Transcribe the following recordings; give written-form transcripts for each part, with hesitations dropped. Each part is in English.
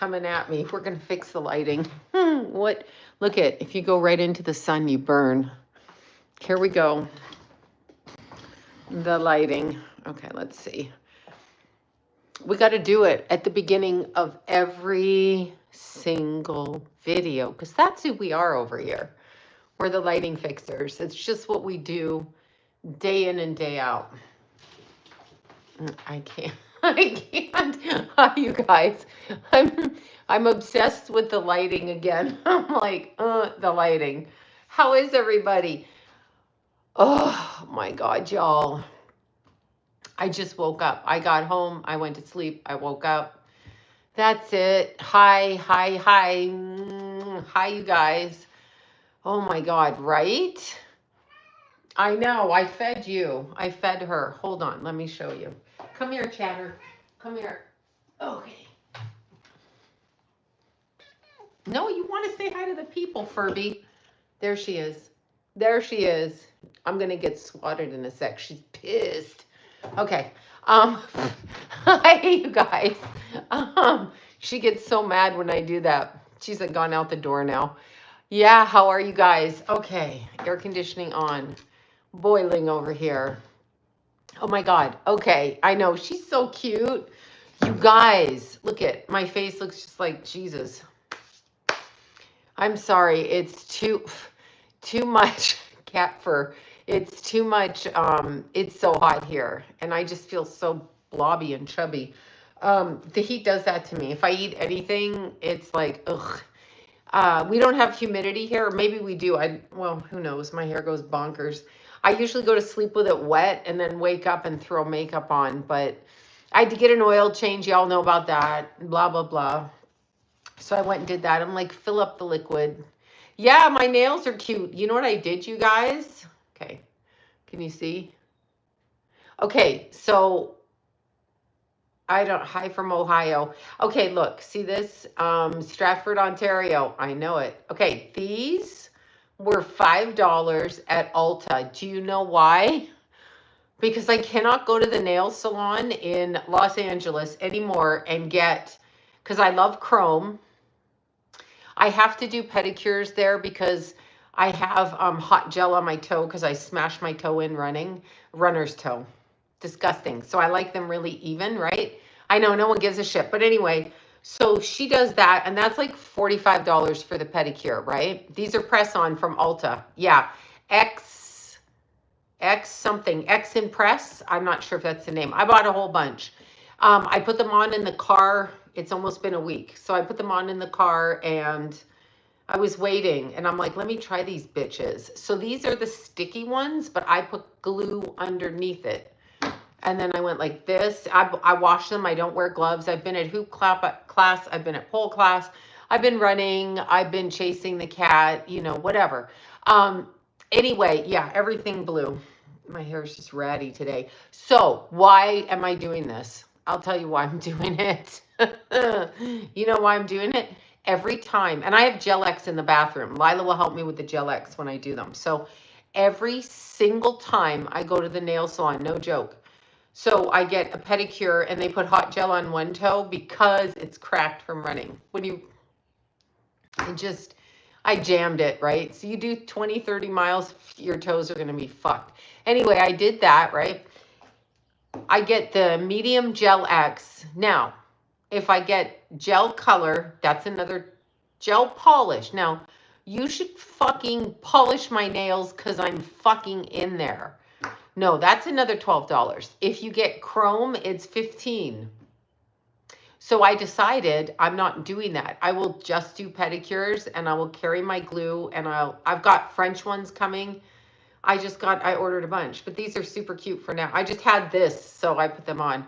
coming at me. We're going to fix the lighting. What? Look at, if you go right into the sun, you burn. Here we go. The lighting. Okay, let's see. We got to do it at the beginning of every single video because that's who we are over here. We're the lighting fixers. It's just what we do day in and day out. I can't. I can't. Hi, you guys. I'm obsessed with the lighting again. I'm like, the lighting. How is everybody? Oh my God, y'all. I just woke up. I got home. I went to sleep. I woke up. That's it. Hi, hi, hi. Hi, you guys. Oh my God, right? I know. I fed you. I fed her. Hold on. Let me show you. Come here, Chatter. Come here. Okay. No, you want to say hi to the people, Furby. There she is. There she is. I'm going to get swatted in a sec. She's pissed. Okay. Hi, you guys. She gets so mad when I do that. She's gone out the door now. Yeah, how are you guys? Okay. Air conditioning on. Boiling over here. Oh my God. Okay. I know. She's so cute. You guys, look at my face looks just like Jesus. I'm sorry. It's too much cat fur. It's too much. It's so hot here and I just feel so blobby and chubby. The heat does that to me. If I eat anything, it's like, ugh. We don't have humidity here, or maybe we do. Well, who knows? My hair goes bonkers. I usually go to sleep with it wet and then wake up and throw makeup on, but I had to get an oil change. Y'all know about that. Blah, blah, blah. So I went and did that. I'm like, fill up the liquid. Yeah, my nails are cute. You know what I did, you guys? Okay. Can you see? Okay, so hi from Ohio. Okay, look, see this? Stratford, Ontario. I know it. Okay, these were $5 at Ulta. Do you know why? Because I cannot go to the nail salon in Los Angeles anymore and get, because I love chrome. I have to do pedicures there because I have hot gel on my toe because I smashed my toe in running, runner's toe. Disgusting. So I like them really even, right? I know no one gives a shit. But anyway, so she does that, and that's like $45 for the pedicure, right? These are press on from Ulta. Yeah. X something, X Impress. I'm not sure if that's the name. I bought a whole bunch. I put them on in the car. It's almost been a week. So I put them on in the car and I was waiting and I'm like, let me try these bitches. So these are the sticky ones, but I put glue underneath it. And then I went like this. I wash them. I don't wear gloves. I've been at hoop class. I've been at pole class. I've been running. I've been chasing the cat, whatever. Anyway, yeah, everything blue. My hair is just ratty today. So why am I doing this? I'll tell you why I'm doing it. You know why I'm doing it? Every time, and I have Gel X in the bathroom. Lila will help me with the Gel X when I do them. So every single time I go to the nail salon, no joke. So I get a pedicure and they put hot gel on one toe because it's cracked from running. I jammed it, right? So you do 20, 30 miles, your toes are going to be fucked. Anyway, I did that, right? I get the medium Gel X. Now, if I get gel color, that's another gel polish. Now, you should fucking polish my nails because I'm fucking in there. No, that's another $12. If you get chrome, it's $15. So I decided I'm not doing that. I will just do pedicures and I will carry my glue and I've got French ones coming. I ordered a bunch, but these are super cute for now. I just had this, so I put them on.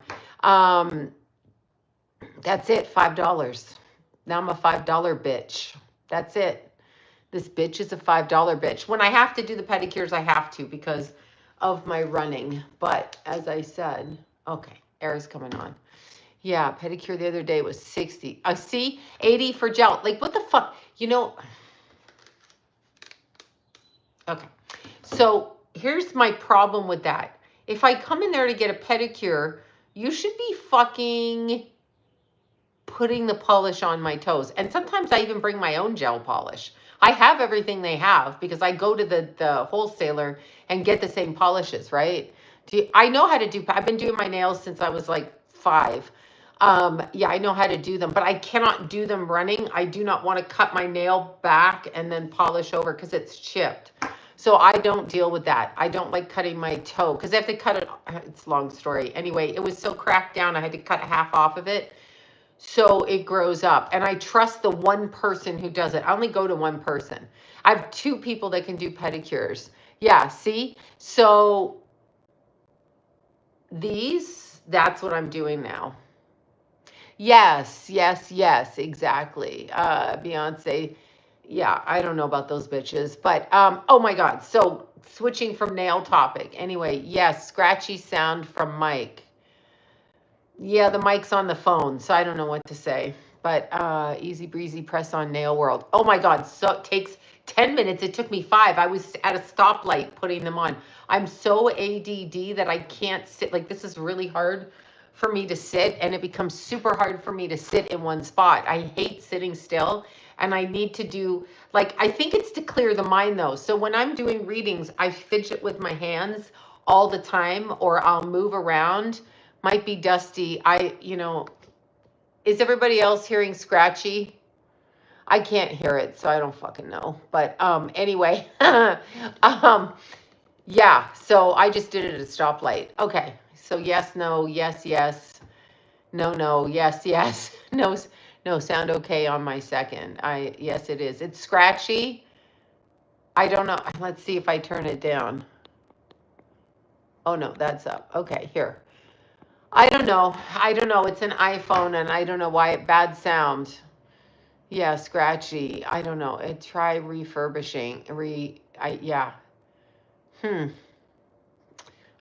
That's it, $5. Now I'm a $5 bitch. That's it. This bitch is a $5 bitch. When I have to do the pedicures, I have to because of my running. But as I said, okay, air's coming on. Yeah, pedicure the other day was 60. See, 80 for gel. Like, what the fuck? Okay. So here's my problem with that. If I come in there to get a pedicure, you should be fucking putting the polish on my toes. And sometimes I even bring my own gel polish. I have everything they have because I go to the wholesaler and get the same polishes, right? I know how to do, I've been doing my nails since I was like 5. Yeah, I know how to do them, but I cannot do them running. I do not want to cut my nail back and then polish over because it's chipped. So I don't deal with that. I don't like cutting my toe because I have to cut it. It's a long story. Anyway, it was so cracked down, I had to cut half off of it so it grows up. And I trust the one person who does it. I only go to one person. I have 2 people that can do pedicures. Yeah, see? So that's what I'm doing now. Yes, yes, yes, exactly. Beyonce, yeah, I don't know about those bitches, but oh my God. So switching from nail topic. Anyway, yes, scratchy sound from Mike. Yeah, the mic's on the phone, so I don't know what to say. But easy breezy press on nail world. Oh my God, so it takes 10 minutes. It took me 5. I was at a stoplight putting them on. I'm so ADD that I can't sit. Like, this is really hard for me to sit, and it becomes super hard for me to sit in one spot. I hate sitting still, and I need to do, like, I think it's to clear the mind though. So when I'm doing readings, I fidget with my hands all the time, or I'll move around. Might be dusty. Is everybody else hearing scratchy? I can't hear it, so I don't fucking know. But anyway, yeah, so I just did it at a stoplight. Okay, so yes, no, yes, yes, no, no, yes, yes, no, no, sound okay on my second. Yes, it is. It's scratchy. I don't know. Let's see if I turn it down. Oh no, that's up. Okay, here. I don't know. I don't know. It's an iPhone, and I don't know why bad sound. Yeah, scratchy. I don't know. Try refurbishing. Yeah.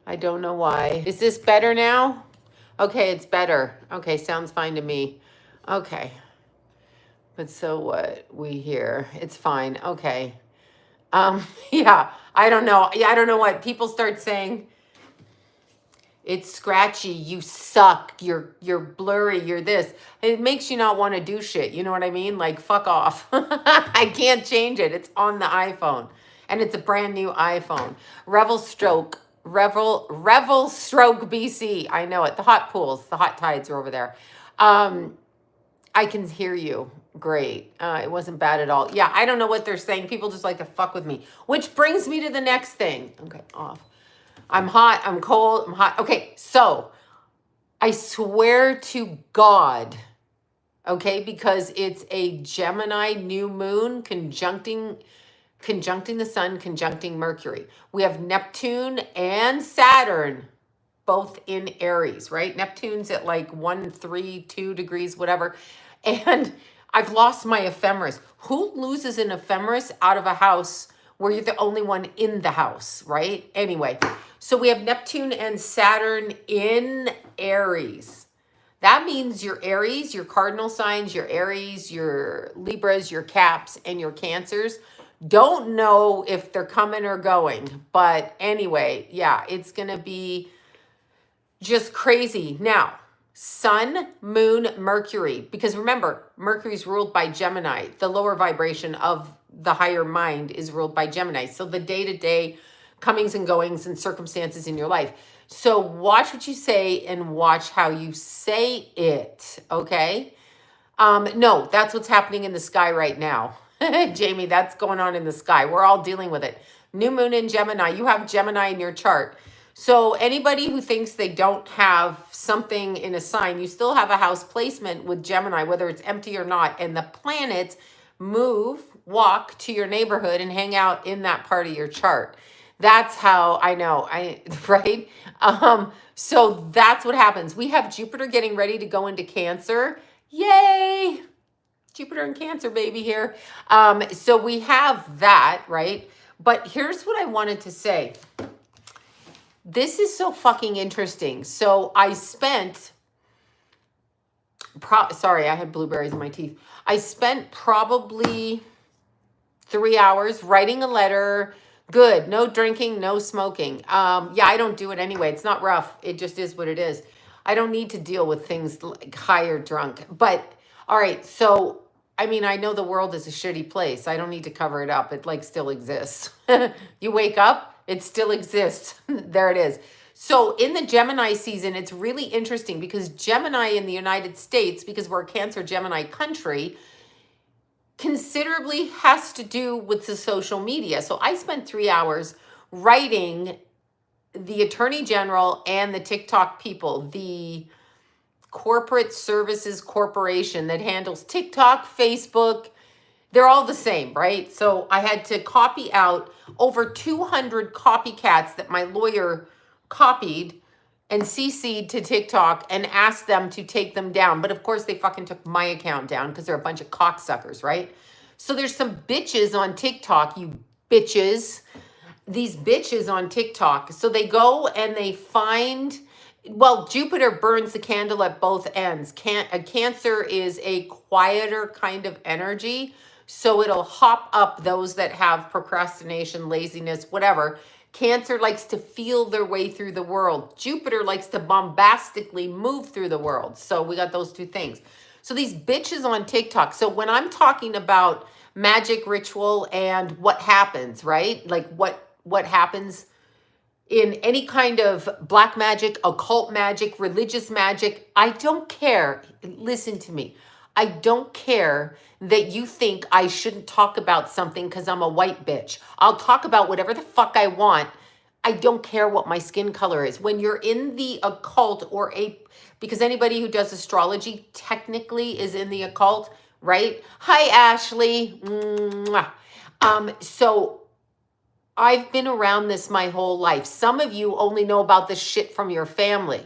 I don't know why. Is this better now? Okay, it's better. Okay, sounds fine to me. Okay. But so what we hear, it's fine. Okay. Yeah, I don't know. Yeah, I don't know what people start saying. It's scratchy, you suck, you're blurry, you're this. It makes you not want to do shit. You know what I mean? Like, fuck off. I can't change it. It's on the iPhone. And it's a brand new iPhone. Revel Stroke BC. I know it. The hot pools, the hot tides are over there. I can hear you. Great. It wasn't bad at all. Yeah, I don't know what they're saying. People just like to fuck with me. Which brings me to the next thing. Okay, off. I'm hot, I'm cold, I'm hot. Okay, so I swear to God, okay, because it's a Gemini new moon conjuncting the sun, conjuncting Mercury. We have Neptune and Saturn both in Aries, right? Neptune's at like 132 degrees, whatever. And I've lost my ephemeris. Who loses an ephemeris out of a house where you're the only one in the house, right? Anyway, so we have Neptune and Saturn in Aries. That means your Aries, your cardinal signs, your Aries, your Libras, your Caps, and your Cancers don't know if they're coming or going. But anyway, yeah, it's going to be just crazy. Now, Sun, Moon, Mercury, because remember, Mercury's ruled by Gemini. The lower vibration of the higher mind is ruled by Gemini. So the day-to-day comings and goings and circumstances in your life. So watch what you say and watch how you say it, okay? No, that's what's happening in the sky right now. Jamie, that's going on in the sky. We're all dealing with it. New moon in Gemini. You have Gemini in your chart. So anybody who thinks they don't have something in a sign, you still have a house placement with Gemini, whether it's empty or not. And the planets walk to your neighborhood and hang out in that part of your chart. That's how I know, right? So that's what happens. We have Jupiter getting ready to go into Cancer. Yay! Jupiter and Cancer, baby, here. So we have that, right? But here's what I wanted to say. This is so fucking interesting. So I spent, sorry, I had blueberries in my teeth. I spent probably 3 hours writing a letter. Good. No drinking, no smoking. Yeah, I don't do it anyway. It's not rough. It just is what it is. I don't need to deal with things like high or drunk. But All right. So, I mean, I know the world is a shitty place. I don't need to cover it up. It like still exists. You wake up, it still exists. There it is. So, in the Gemini season, it's really interesting because Gemini in the United States, because we're a Cancer Gemini country, considerably has to do with the social media. So, I spent 3 hours writing the Attorney General and the TikTok people, the corporate services corporation that handles TikTok, Facebook, they're all the same, right? So I had to copy out over 200 copycats that my lawyer copied and CC'd to TikTok and asked them to take them down. But of course, they fucking took my account down because they're a bunch of cocksuckers, right? So there's some bitches on TikTok, you bitches. These bitches on TikTok. So they go and they find, well, Jupiter burns the candle at both ends. A Cancer is a quieter kind of energy. So it'll hop up those that have procrastination, laziness, whatever. Cancer likes to feel their way through the world. Jupiter likes to bombastically move through the world. So we got those two things. So these bitches on TikTok. So when I'm talking about magic ritual and what happens, right? Like what happens in any kind of black magic, occult magic, religious magic, I don't care. Listen to me. I don't care that you think I shouldn't talk about something because I'm a white bitch. I'll talk about whatever the fuck I want. I don't care what my skin color is. When you're in the occult because anybody who does astrology technically is in the occult, right? Hi, Ashley. Mwah. So I've been around this my whole life. Some of you only know about this shit from your family.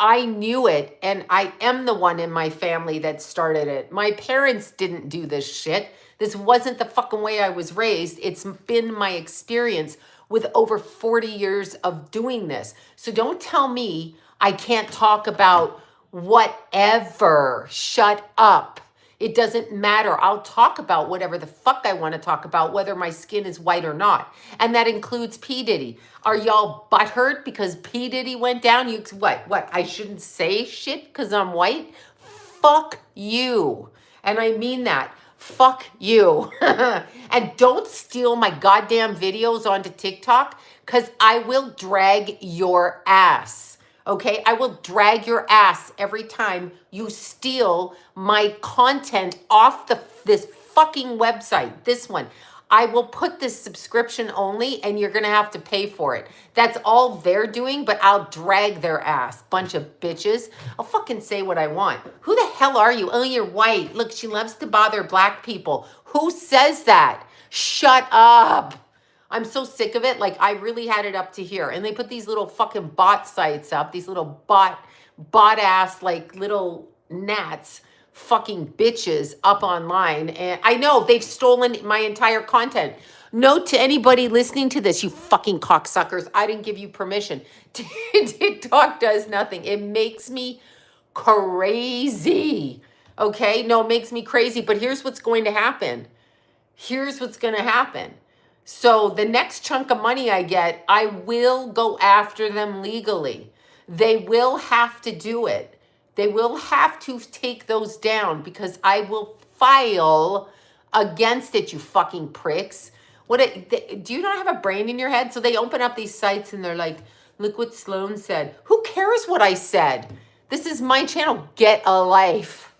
I knew it, and I am the one in my family that started it. My parents didn't do this shit. This wasn't the fucking way I was raised. It's been my experience with over 40 years of doing this. So don't tell me I can't talk about whatever. Shut up. It doesn't matter. I'll talk about whatever the fuck I want to talk about, whether my skin is white or not. And that includes P. Diddy. Are y'all butthurt because P. Diddy went down? You what? I shouldn't say shit because I'm white? Fuck you. And I mean that. Fuck you. And don't steal my goddamn videos onto TikTok because I will drag your ass. Okay, I will drag your ass every time you steal my content off this fucking website. This one. I will put this subscription only and you're going to have to pay for it. That's all they're doing, but I'll drag their ass. Bunch of bitches. I'll fucking say what I want. Who the hell are you? Oh, you're white. Look, she loves to bother black people. Who says that? Shut up. I'm so sick of it. Like, I really had it up to here. And they put these little fucking bot sites up, these little bot ass, like little gnats, fucking bitches up online. And I know they've stolen my entire content. Note to anybody listening to this, you fucking cocksuckers, I didn't give you permission. TikTok does nothing. It makes me crazy. Okay? No, it makes me crazy. But here's what's going to happen. Here's what's going to happen. So the next chunk of money I get, I will go after them legally. They will have to do it. They will have to take those down because I will file against it, you fucking pricks. Do you not have a brain in your head? So they open up these sites and they're like, look what Sloan said. Who cares what I said? This is my channel. Get a life.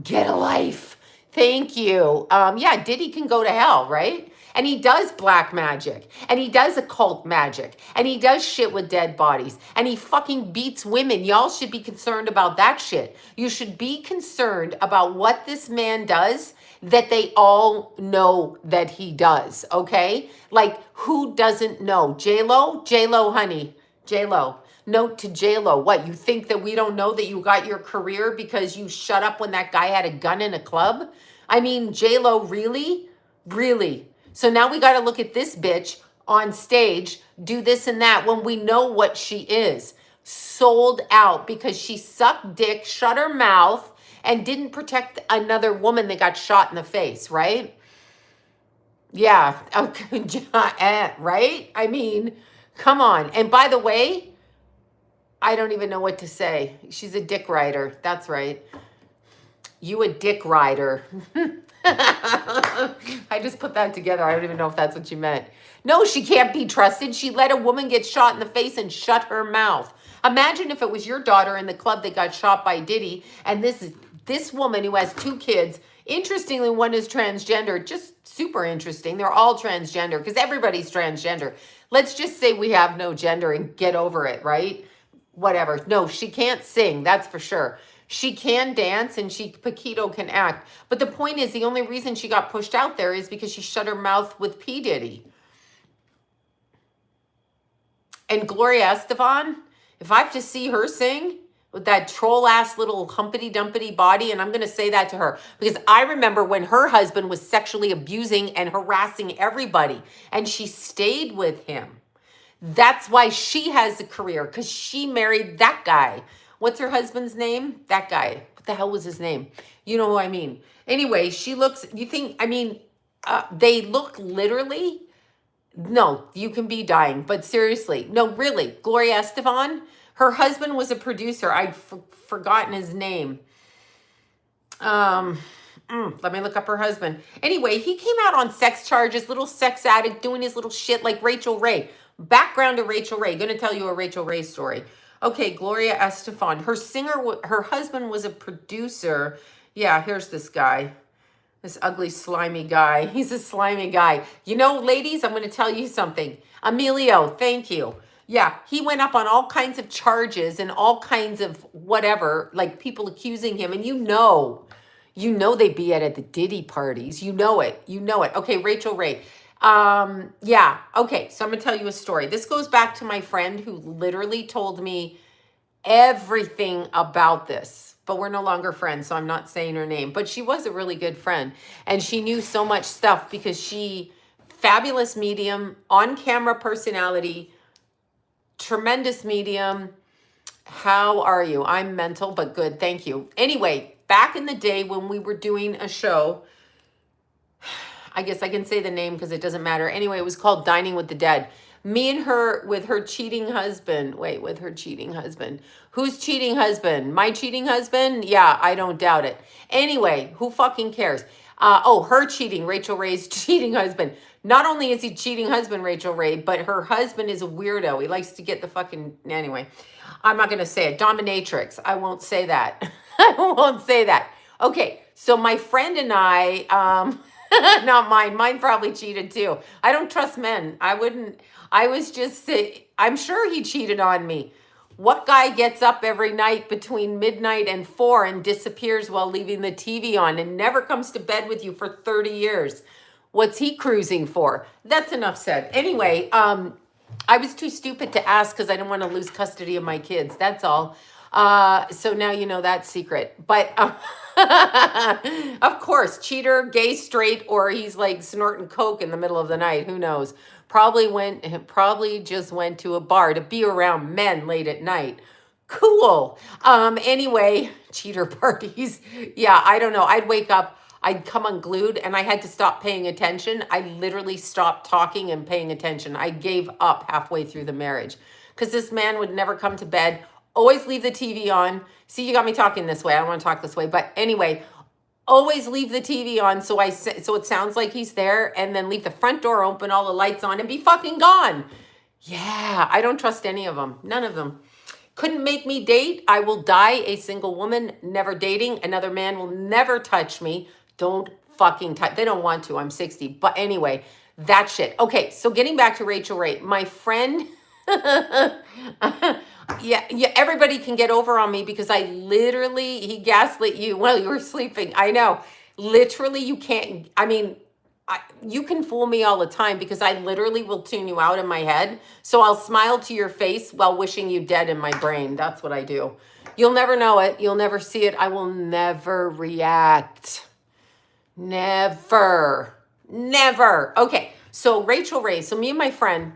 Get a life. Thank you. Yeah, Diddy can go to hell, right? And he does black magic. And he does occult magic. And he does shit with dead bodies. And he fucking beats women. Y'all should be concerned about that shit. You should be concerned about what this man does that they all know that he does, okay? Like, who doesn't know? J-Lo? J-Lo, honey. J-Lo. Note to J-Lo. What, you think that we don't know that you got your career because you shut up when that guy had a gun in a club? I mean, J-Lo, really? Really? So now we got to look at this bitch on stage, do this and that, when we know what she is. Sold out because she sucked dick, shut her mouth, and didn't protect another woman that got shot in the face, right? Yeah. Right? I mean, come on. And by the way, I don't even know what to say. She's a dick rider. That's right. You a dick rider. I just put that together. I don't even know if that's what you meant. No, she can't be trusted. She let a woman get shot in the face and shut her mouth. Imagine if it was your daughter in the club that got shot by Diddy, and this woman who has 2 kids. Interestingly, one is transgender. Just super interesting. They're all transgender because everybody's transgender. Let's just say we have no gender and get over it, right? Whatever. No, she can't sing. That's for sure. She can dance and Paquito can act. But the point is, the only reason she got pushed out there is because she shut her mouth with P. Diddy. And Gloria Estefan, if I have to see her sing with that troll-ass little humpity-dumpity body, and I'm going to say that to her, because I remember when her husband was sexually abusing and harassing everybody, and she stayed with him. That's why she has a career, because she married that guy. What's her husband's name? That guy. What the hell was his name? You know who I mean. Anyway, she looks, you think, I mean, they look literally, no, you can be dying, but seriously, no, really, Gloria Estefan, her husband was a producer. I'd forgotten his name. Let me look up her husband. Anyway, he came out on sex charges, little sex addict, doing his little shit like Rachel Ray. Background to Rachel Ray. Going to tell you a Rachel Ray story. Okay, Gloria Estefan. Her husband was a producer. Yeah, here's this guy. This ugly, slimy guy. He's a slimy guy. You know, ladies, I'm going to tell you something. Emilio, thank you. Yeah, he went up on all kinds of charges and all kinds of whatever, like people accusing him. And you know they be at the Diddy parties. You know it. Okay, Rachel Ray. Yeah, okay, so I'm going to tell you a story. This goes back to my friend who literally told me everything about this. But we're no longer friends, so I'm not saying her name. But she was a really good friend. And she knew so much stuff because fabulous medium, on-camera personality, tremendous medium. How are you? I'm mental, but good. Thank you. Anyway, back in the day when we were doing a show, I guess I can say the name because it doesn't matter. Anyway, it was called Dining with the Dead. Me and her with her cheating husband. Wait, with her cheating husband. Who's cheating husband? My cheating husband? Yeah, I don't doubt it. Anyway, who fucking cares? Her cheating, Rachel Ray's cheating husband. Not only is he cheating husband, Rachel Ray, but her husband is a weirdo. He likes to get the fucking... Anyway, I'm not going to say it. Dominatrix. I won't say that. I won't say that. Okay, so my friend and I... not mine. Mine probably cheated too. I don't trust men. I'm sure he cheated on me. What guy gets up every night between midnight and 4 and disappears while leaving the TV on and never comes to bed with you for 30 years? What's he cruising for? That's enough said. Anyway, I was too stupid to ask because I didn't want to lose custody of my kids. That's all. So now you know that secret. But of course, cheater, gay, straight, or he's like snorting coke in the middle of the night. Who knows? Probably just went to a bar to be around men late at night. Cool. Anyway, cheater parties. Yeah, I don't know. I'd wake up, I'd come unglued, and I had to stop paying attention. I literally stopped talking and paying attention. I gave up halfway through the marriage because this man would never come to bed. Always leave the TV on. See, you got me talking this way. I don't want to talk this way. But anyway, always leave the TV on so it sounds like he's there, and then leave the front door open, all the lights on, and be fucking gone. Yeah, I don't trust any of them. None of them. Couldn't make me date. I will die a single woman, never dating. Another man will never touch me. Don't fucking touch. They don't want to. I'm 60. But anyway, that shit. Okay, so getting back to Rachel Ray. My friend... Yeah, everybody can get over on me because he gaslit you while you were sleeping. I know. Literally, you can't, you can fool me all the time because I literally will tune you out in my head. So I'll smile to your face while wishing you dead in my brain. That's what I do. You'll never know it. You'll never see it. I will never react. Never. Okay, so Rachel Ray. So me and my friend...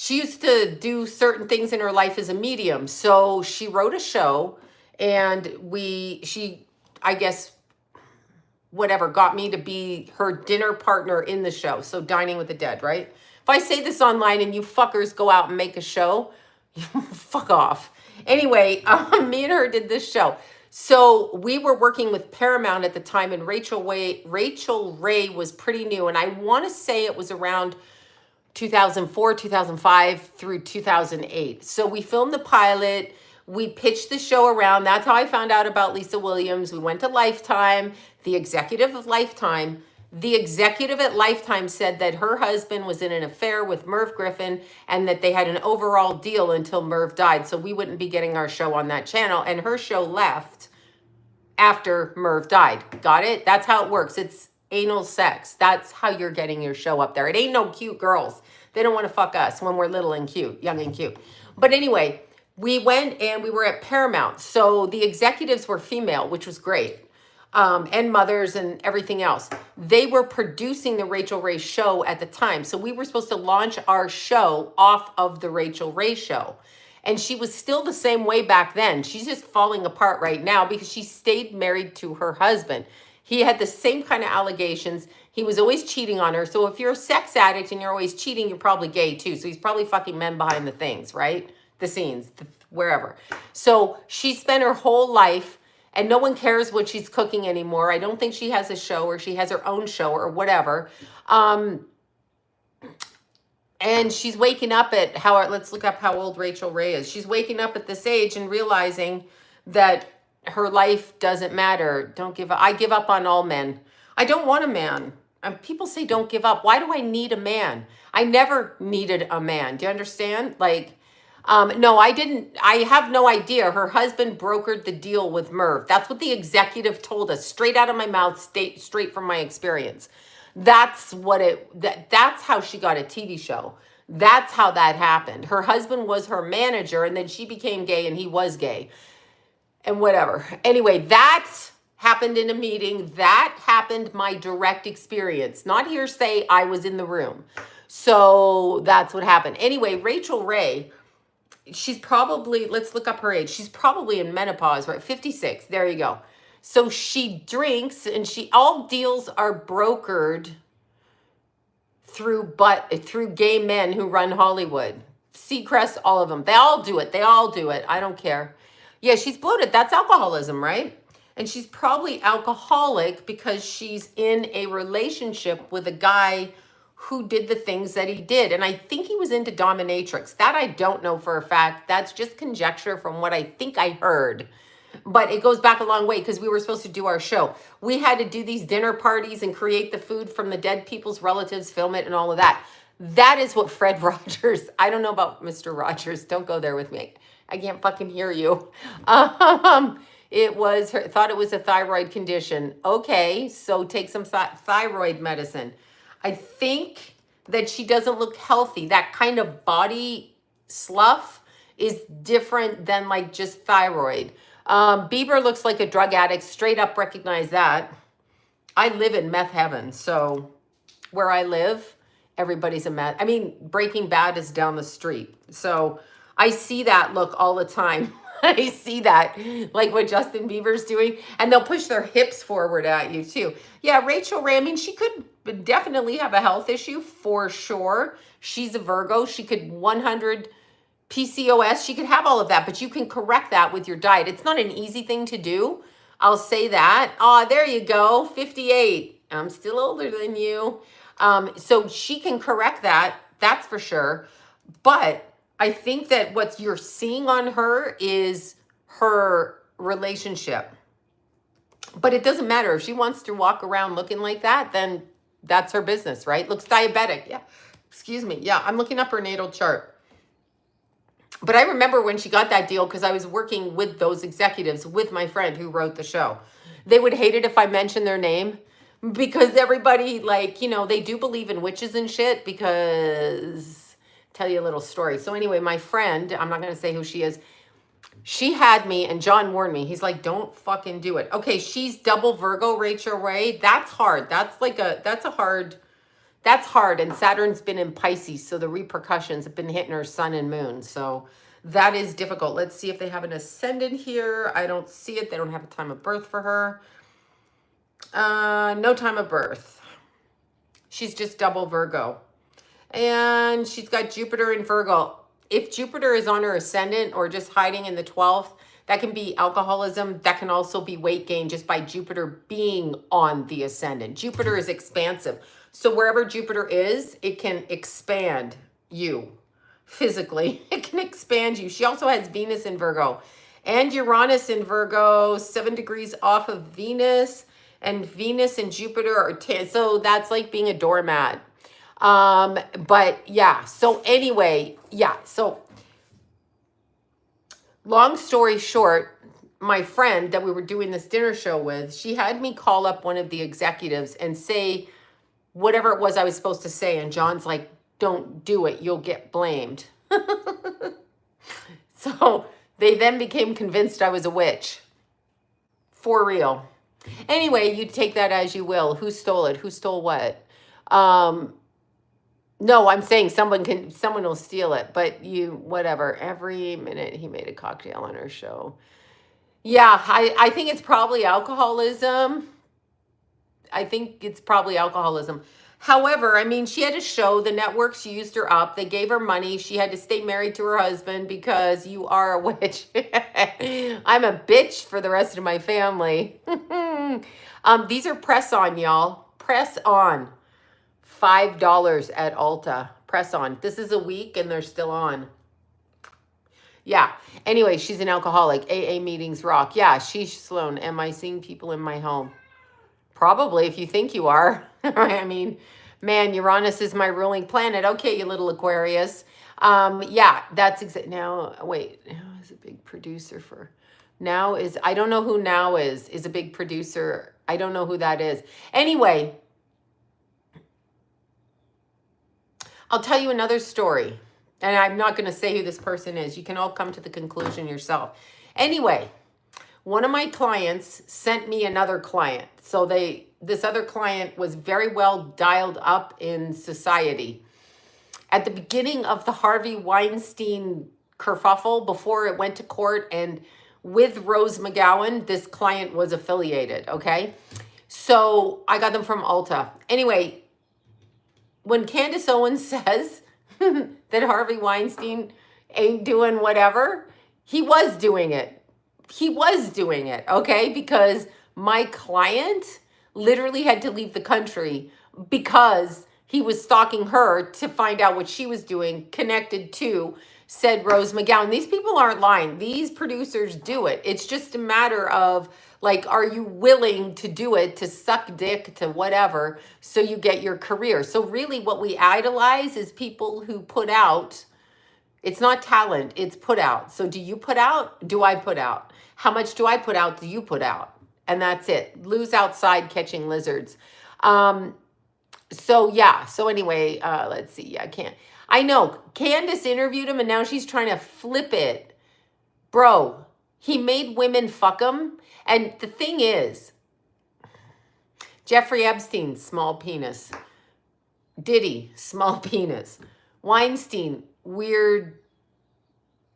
She used to do certain things in her life as a medium. So she wrote a show and I guess, got me to be her dinner partner in the show. So Dining with the Dead, right? If I say this online and you fuckers go out and make a show, fuck off. Anyway, me and her did this show. So we were working with Paramount at the time, and Rachel Ray was pretty new, and I want to say it was around 2004, 2005 through 2008. So we filmed the pilot. We pitched the show around. That's how I found out about Lisa Williams. We went to Lifetime, the executive of Lifetime. The executive at Lifetime said that her husband was in an affair with Merv Griffin and that they had an overall deal until Merv died. So we wouldn't be getting our show on that channel. And her show left after Merv died. Got it? That's how it works. It's anal sex. That's how you're getting your show up there. It ain't no cute girls. They don't want to fuck us when we're little and cute, young and cute. But anyway, we went and we were at Paramount. So the executives were female, which was great. And mothers and everything else. They were producing the Rachel Ray show at the time. So we were supposed to launch our show off of the Rachel Ray show. And she was still the same way back then. She's just falling apart right now because she stayed married to her husband. He had the same kind of allegations. He was always cheating on her. So if you're a sex addict and you're always cheating, you're probably gay too. So he's probably fucking men behind the things, right? The scenes, wherever. So she spent her whole life, and no one cares what she's cooking anymore. I don't think she has a show, or she has her own show or whatever. And she's waking up at let's look up how old Rachel Ray is. She's waking up at this age and realizing that her life doesn't matter. Don't give up. I give up on all men. I don't want a man. People say don't give up. Why do I need a man? I never needed a man. Do you understand? No, I didn't. I have no idea. Her husband brokered the deal with Merv. That's what the executive told us, straight out of my mouth, straight from my experience. That's how she got a TV show. That's how that happened. Her husband was her manager, and then she became gay and he was gay and whatever. Anyway, that happened in a meeting. That happened, my direct experience, not hearsay. I was in the room. So that's what happened. Anyway, Rachel Ray, she's probably, let's look up her age. She's probably in menopause, right? 56. There you go. So she drinks, and all deals are brokered through gay men who run Hollywood. Seacrest, all of them. They all do it. I don't care. Yeah, she's bloated. That's alcoholism, right? And she's probably alcoholic because she's in a relationship with a guy who did the things that he did. And I think he was into dominatrix. That I don't know for a fact. That's just conjecture from what I think I heard. But it goes back a long way because we were supposed to do our show. We had to do these dinner parties and create the food from the dead people's relatives, film it and all of that. That is what Fred Rogers, I don't know about Mr. Rogers. Don't go there with me. I can't fucking hear you. It was thought it was a thyroid condition. Okay, so take some thyroid medicine. I think that she doesn't look healthy. That kind of body slough is different than like just thyroid. Bieber looks like a drug addict. Straight up recognize that. I live in meth heaven. So where I live, everybody's a meth. I mean, Breaking Bad is down the street. So I see that look all the time. I see that, like what Justin Bieber's doing. And they'll push their hips forward at you too. Yeah, Rachel Ray, I mean, she could definitely have a health issue for sure. She's a Virgo. She could 100 PCOS. She could have all of that, but you can correct that with your diet. It's not an easy thing to do. I'll say that. Oh, there you go. 58. I'm still older than you. So she can correct that. That's for sure. But I think that what you're seeing on her is her relationship. But it doesn't matter. If she wants to walk around looking like that, then that's her business, right? Looks diabetic. Yeah. Excuse me. Yeah, I'm looking up her natal chart. But I remember when she got that deal because I was working with those executives with my friend who wrote the show. They would hate it if I mentioned their name because everybody, like, you know, they do believe in witches and shit because, tell you a little story. So anyway, my friend, I'm not going to say who she is. She had me, and John warned me. He's like, don't fucking do it. Okay, she's double Virgo, Rachel Ray. That's hard. That's hard. And Saturn's been in Pisces, so the repercussions have been hitting her sun and moon. So that is difficult. Let's see if they have an ascendant here. I don't see it. They don't have a time of birth for her. No time of birth. She's just double Virgo. And she's got Jupiter in Virgo. If Jupiter is on her ascendant or just hiding in the 12th, That can be alcoholism. That can also be weight gain just by Jupiter being on the ascendant. Jupiter is expansive. So wherever Jupiter is, it can expand you physically. It can expand you. She also has Venus in Virgo and Uranus in Virgo, 7 degrees off of Venus, and Venus and Jupiter are so that's like being a doormat. But yeah, so anyway, yeah, so long story short, my friend that we were doing this dinner show with, she had me call up one of the executives and say whatever it was I was supposed to say. And John's like, don't do it. You'll get blamed. So they then became convinced I was a witch. For real. Anyway, you take that as you will. Who stole it? Who stole what? No, I'm saying someone will steal it, but whatever. Every minute he made a cocktail on her show. Yeah, I think it's probably alcoholism. I think it's probably alcoholism. However, I mean, she had a show. The networks used her up. They gave her money. She had to stay married to her husband because you are a witch. I'm a bitch for the rest of my family. These are press on, y'all. Press on. $5 at Ulta. Press on. This is a week and they're still on. Yeah. Anyway, she's an alcoholic. AA meetings rock. Yeah, she's Sloan. Am I seeing people in my home? Probably, if you think you are. I mean, man, Uranus is my ruling planet. Okay, you little Aquarius. Yeah, that's now, wait, now is a big producer for, now is, I don't know who now is a big producer. I don't know who that is. Anyway, I'll tell you another story. And I'm not going to say who this person is. You can all come to the conclusion yourself. Anyway, one of my clients sent me another client. So this other client was very well dialed up in society. At the beginning of the Harvey Weinstein kerfuffle, before it went to court, and with Rose McGowan, this client was affiliated, okay? So I got them from Ulta. Anyway, when Candace Owens says that Harvey Weinstein ain't doing whatever, he was doing it. He was doing it, okay? Because my client literally had to leave the country because he was stalking her to find out what she was doing, connected to said Rose McGowan. These people aren't lying. These producers do it. It's just a matter of, like, are you willing to do it, to suck dick, to whatever, so you get your career? So really what we idolize is people who put out. It's not talent, it's put out. So do you put out? Do I put out? How much do I put out? Do you put out? And that's it. Lose outside catching lizards. So yeah. So anyway, let's see. I can't. I know. Candace interviewed him and now she's trying to flip it. Bro, he made women fuck him. And the thing is, Jeffrey Epstein, small penis. Diddy, small penis. Weinstein, weird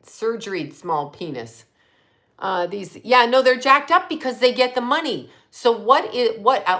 surgery, small penis. They're jacked up because they get the money. So what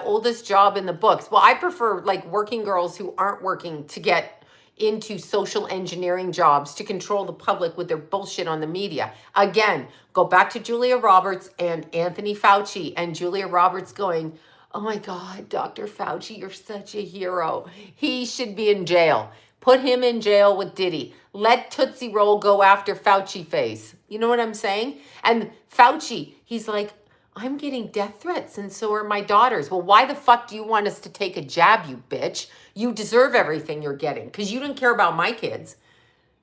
oldest job in the books? Well, I prefer like working girls who aren't working to get into social engineering jobs to control the public with their bullshit on the media. Again, go back to Julia Roberts and Anthony Fauci, and Julia Roberts going, oh my God, Dr. Fauci, you're such a hero. He should be in jail. Put him in jail with Diddy. Let Tootsie Roll go after Fauci face. You know what I'm saying? And Fauci, he's like, I'm getting death threats and so are my daughters. Well, why the fuck do you want us to take a jab, you bitch? You deserve everything you're getting because you didn't care about my kids.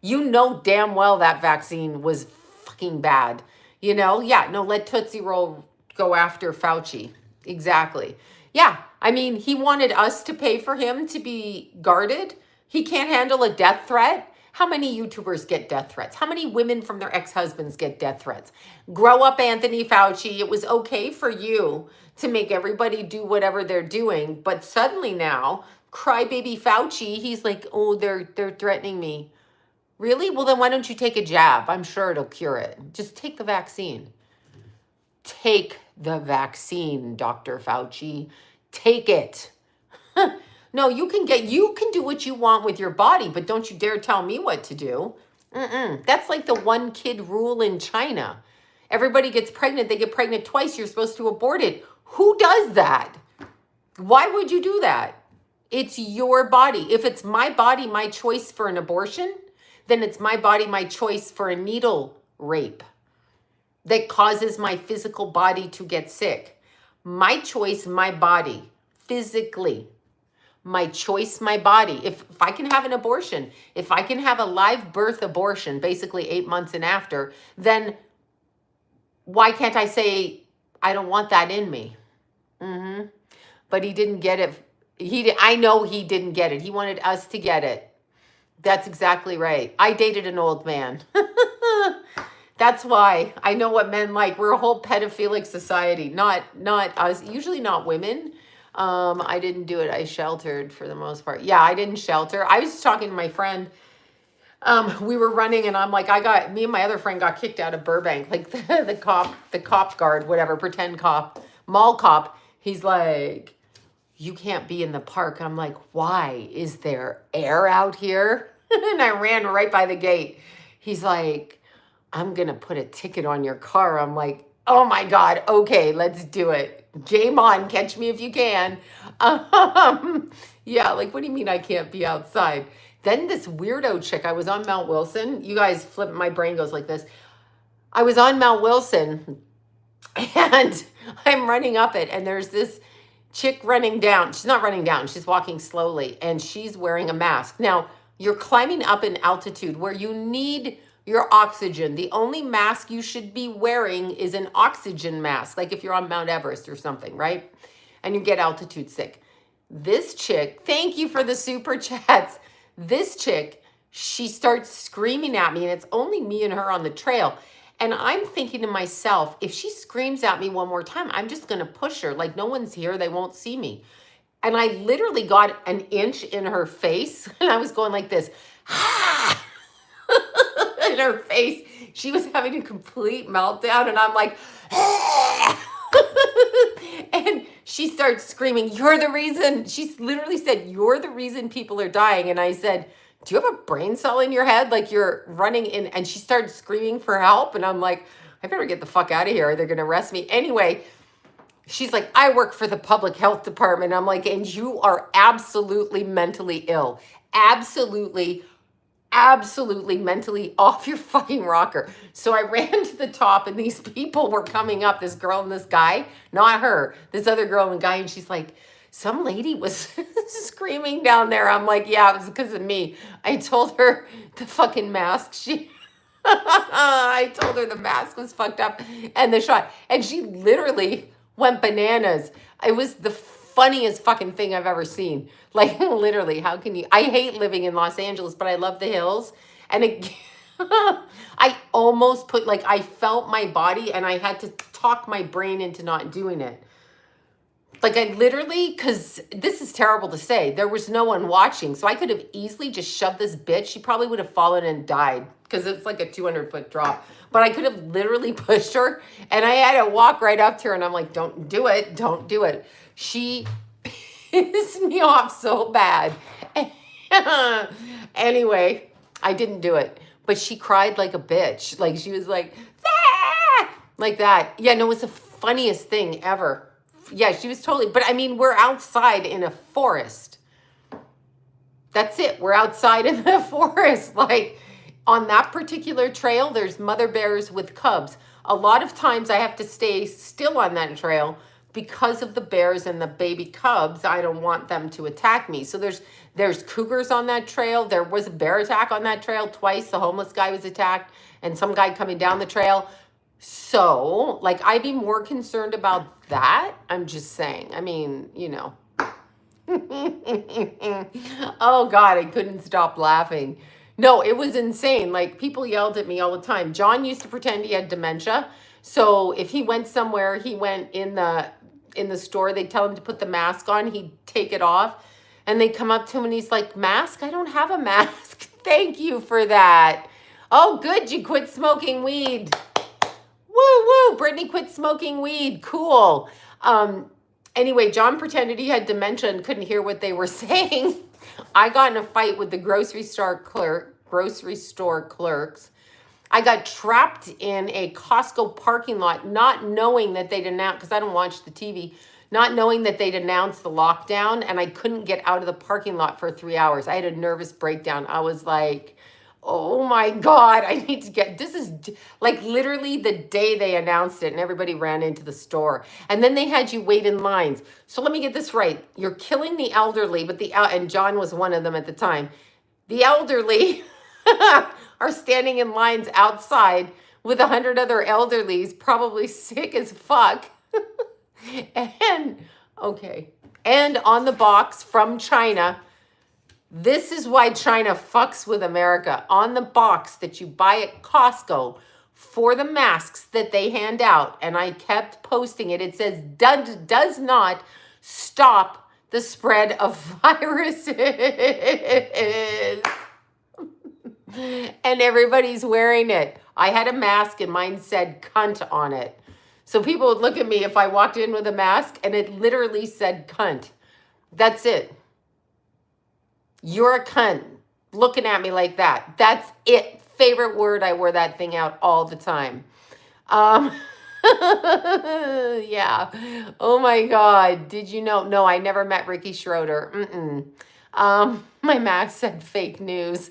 You know damn well that vaccine was fucking bad. You know? Yeah, no, let Tootsie Roll go after Fauci. Exactly. Yeah, I mean, he wanted us to pay for him to be guarded. He can't handle a death threat. How many YouTubers get death threats? How many women from their ex-husbands get death threats? Grow up, Anthony Fauci. It was okay for you to make everybody do whatever they're doing. But suddenly now, crybaby Fauci, he's like, oh, they're threatening me. Really? Well, then why don't you take a jab? I'm sure it'll cure it. Just take the vaccine. Take the vaccine, Dr. Fauci. Take it. No, you can do what you want with your body, but don't you dare tell me what to do. That's like the one kid rule in China. Everybody gets pregnant. They get pregnant twice. You're supposed to abort it. Who does that? Why would you do that? It's your body. If it's my body, my choice for an abortion, then it's my body, my choice for a needle rape that causes my physical body to get sick. My choice, my body, physically. My choice, my body. If I can have an abortion, if I can have a live birth abortion, basically 8 months and after, then why can't I say, I don't want that in me? But he didn't get it. I know he didn't get it. He wanted us to get it. That's exactly right. I dated an old man. That's why I know what men like. We're a whole pedophilic society, not us, usually not women. I didn't do it. I sheltered for the most part. Yeah, I didn't shelter. I was talking to my friend. We were running and I'm like, me and my other friend got kicked out of Burbank, like the cop guard, whatever, pretend cop, mall cop. He's like, you can't be in the park. I'm like, why? Is there air out here? And I ran right by the gate. He's like, I'm going to put a ticket on your car. I'm like, oh my God. Okay, let's do it. Game on. Catch me if you can. Yeah, like, what do you mean I can't be outside? Then this weirdo chick, I was on Mount Wilson. You guys flip, my brain goes like this. I was on Mount Wilson and I'm running up it and there's this chick running down. She's not running down. She's walking slowly and she's wearing a mask. Now, you're climbing up in altitude where you need your oxygen. The only mask you should be wearing is an oxygen mask, like if you're on Mount Everest or something, right? And you get altitude sick. This chick, thank you for the super chats. This chick, she starts screaming at me and it's only me and her on the trail. And I'm thinking to myself, if she screams at me one more time, I'm just going to push her. Like, no one's here. They won't see me. And I literally got an inch in her face and I was going like this, in her face. She was having a complete meltdown and I'm like, and she starts screaming, you're the reason. She literally said, you're the reason people are dying. And I said, do you have a brain cell in your head? Like you're running in, and she started screaming for help. And I'm like, I better get the fuck out of here. They're going to arrest me. Anyway, she's like, I work for the public health department. I'm like, and you are absolutely mentally ill. Absolutely mentally off your fucking rocker. So I ran to the top and these people were coming up, this girl and this guy, not her, this other girl and guy. And she's like, some lady was screaming down there. I'm like, yeah, it was because of me. I told her the fucking mask. I told her the mask was fucked up and the shot. And she literally went bananas. It was the funniest fucking thing I've ever seen. Like literally, how can you? I hate living in Los Angeles, but I love the hills. And I almost I felt my body and I had to talk my brain into not doing it. Like I literally, because this is terrible to say, there was no one watching. So I could have easily just shoved this bitch. She probably would have fallen and died because it's like a 200-foot drop. But I could have literally pushed her and I had to walk right up to her and I'm like, don't do it. Don't do it. She pissed me off so bad. Anyway, I didn't do it. But she cried like a bitch. Like she was like, ah! Like that. Yeah, no, it was the funniest thing ever. Yeah, she was totally, but I mean, we're outside in a forest. That's it. We're outside in the forest. Like on that particular trail, there's mother bears with cubs. A lot of times I have to stay still on that trail because of the bears and the baby cubs. I don't want them to attack me. So there's cougars on that trail. There was a bear attack on that trail twice. The homeless guy was attacked and some guy coming down the trail. So, like, I'd be more concerned about that. I'm just saying. I mean, you know. Oh, God, I couldn't stop laughing. No, it was insane. Like, people yelled at me all the time. John used to pretend he had dementia. So, if he went somewhere, he went in the store, they'd tell him to put the mask on. He'd take it off. And they'd come up to him and he's like, mask? I don't have a mask. Thank you for that. Oh, good. You quit smoking weed. Woo, woo, Brittany quit smoking weed. Cool. Anyway, John pretended he had dementia and couldn't hear what they were saying. I got in a fight with the grocery store clerks. I got trapped in a Costco parking lot, not knowing that they'd announced, because I don't watch the TV, not knowing that they'd announced the lockdown, and I couldn't get out of the parking lot for 3 hours. I had a nervous breakdown. I was like, oh my God, I need to get, this is like literally the day they announced it and everybody ran into the store. And then they had you wait in lines. So let me get this right. You're killing the elderly, but and John was one of them at the time. The elderly are standing in lines outside with 100 other elderlies, probably sick as fuck. And, okay. And on the box from China, this is why China fucks with America. On the box that you buy at Costco for the masks that they hand out, and I kept posting it, it says, does not stop the spread of viruses. And everybody's wearing it. I had a mask and mine said cunt on it. So people would look at me if I walked in with a mask and it literally said cunt. That's it. You're a cunt. Looking at me like that. That's it. Favorite word. I wear that thing out all the time. Yeah. Oh my God. Did you know? No, I never met Ricky Schroeder. My mask said fake news.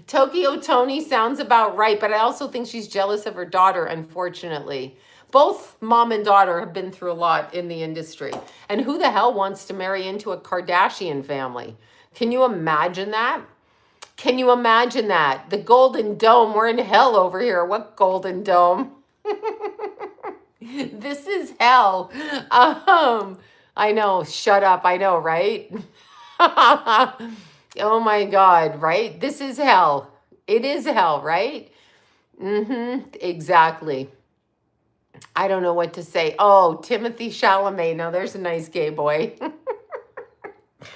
Tokyo Tony sounds about right, but I also think she's jealous of her daughter, unfortunately. Both mom and daughter have been through a lot in the industry. And who the hell wants to marry into a Kardashian family? Can you imagine that? Can you imagine that? The Golden Dome, we're in hell over here. What Golden Dome? This is hell. I know, shut up, I know, right? Oh my God, right? This is hell. It is hell, right? Exactly. I don't know what to say. Oh, Timothy Chalamet. Now there's a nice gay boy.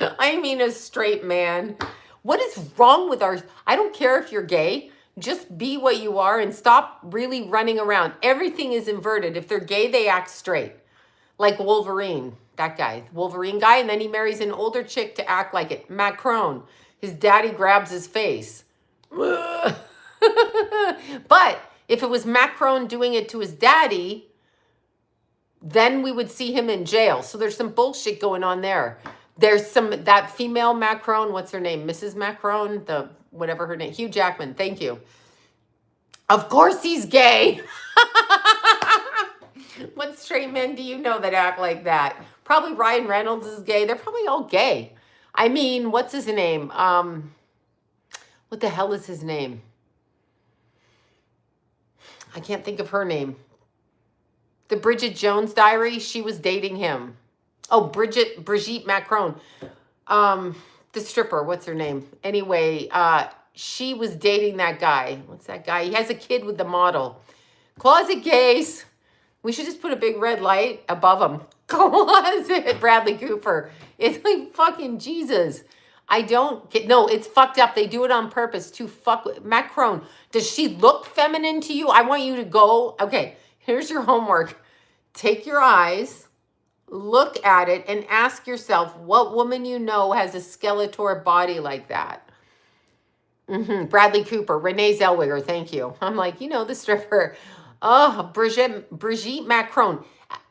I mean a straight man. What is wrong with I don't care if you're gay. Just be what you are and stop really running around. Everything is inverted. If they're gay, they act straight. Like Wolverine, that guy, Wolverine guy, and then he marries an older chick to act like it. Macron, his daddy grabs his face. But if it was Macron doing it to his daddy, then we would see him in jail. So there's some bullshit going on there. There's that female Macron, what's her name? Mrs. Macron, whatever her name, Hugh Jackman, thank you. Of course he's gay. What straight men do you know that act like that? Probably Ryan Reynolds is gay. They're probably all gay. I mean, what's his name? What the hell is his name? I can't think of her name. The Bridget Jones Diary, she was dating him. Oh, Brigitte Macron. The stripper, what's her name? Anyway, she was dating that guy. What's that guy? He has a kid with the model. Closet gays. We should just put a big red light above him. Closet Bradley Cooper. It's like fucking Jesus. I don't get, no, it's fucked up. They do it on purpose to fuck with Macron. Does she look feminine to you? I want you to go, okay, here's your homework. Take your eyes, look at it, and ask yourself what woman you know has a Skeletor body like that. Bradley Cooper, Renee Zellweger, thank you. I'm like, you know, the stripper. Oh, Brigitte Macron.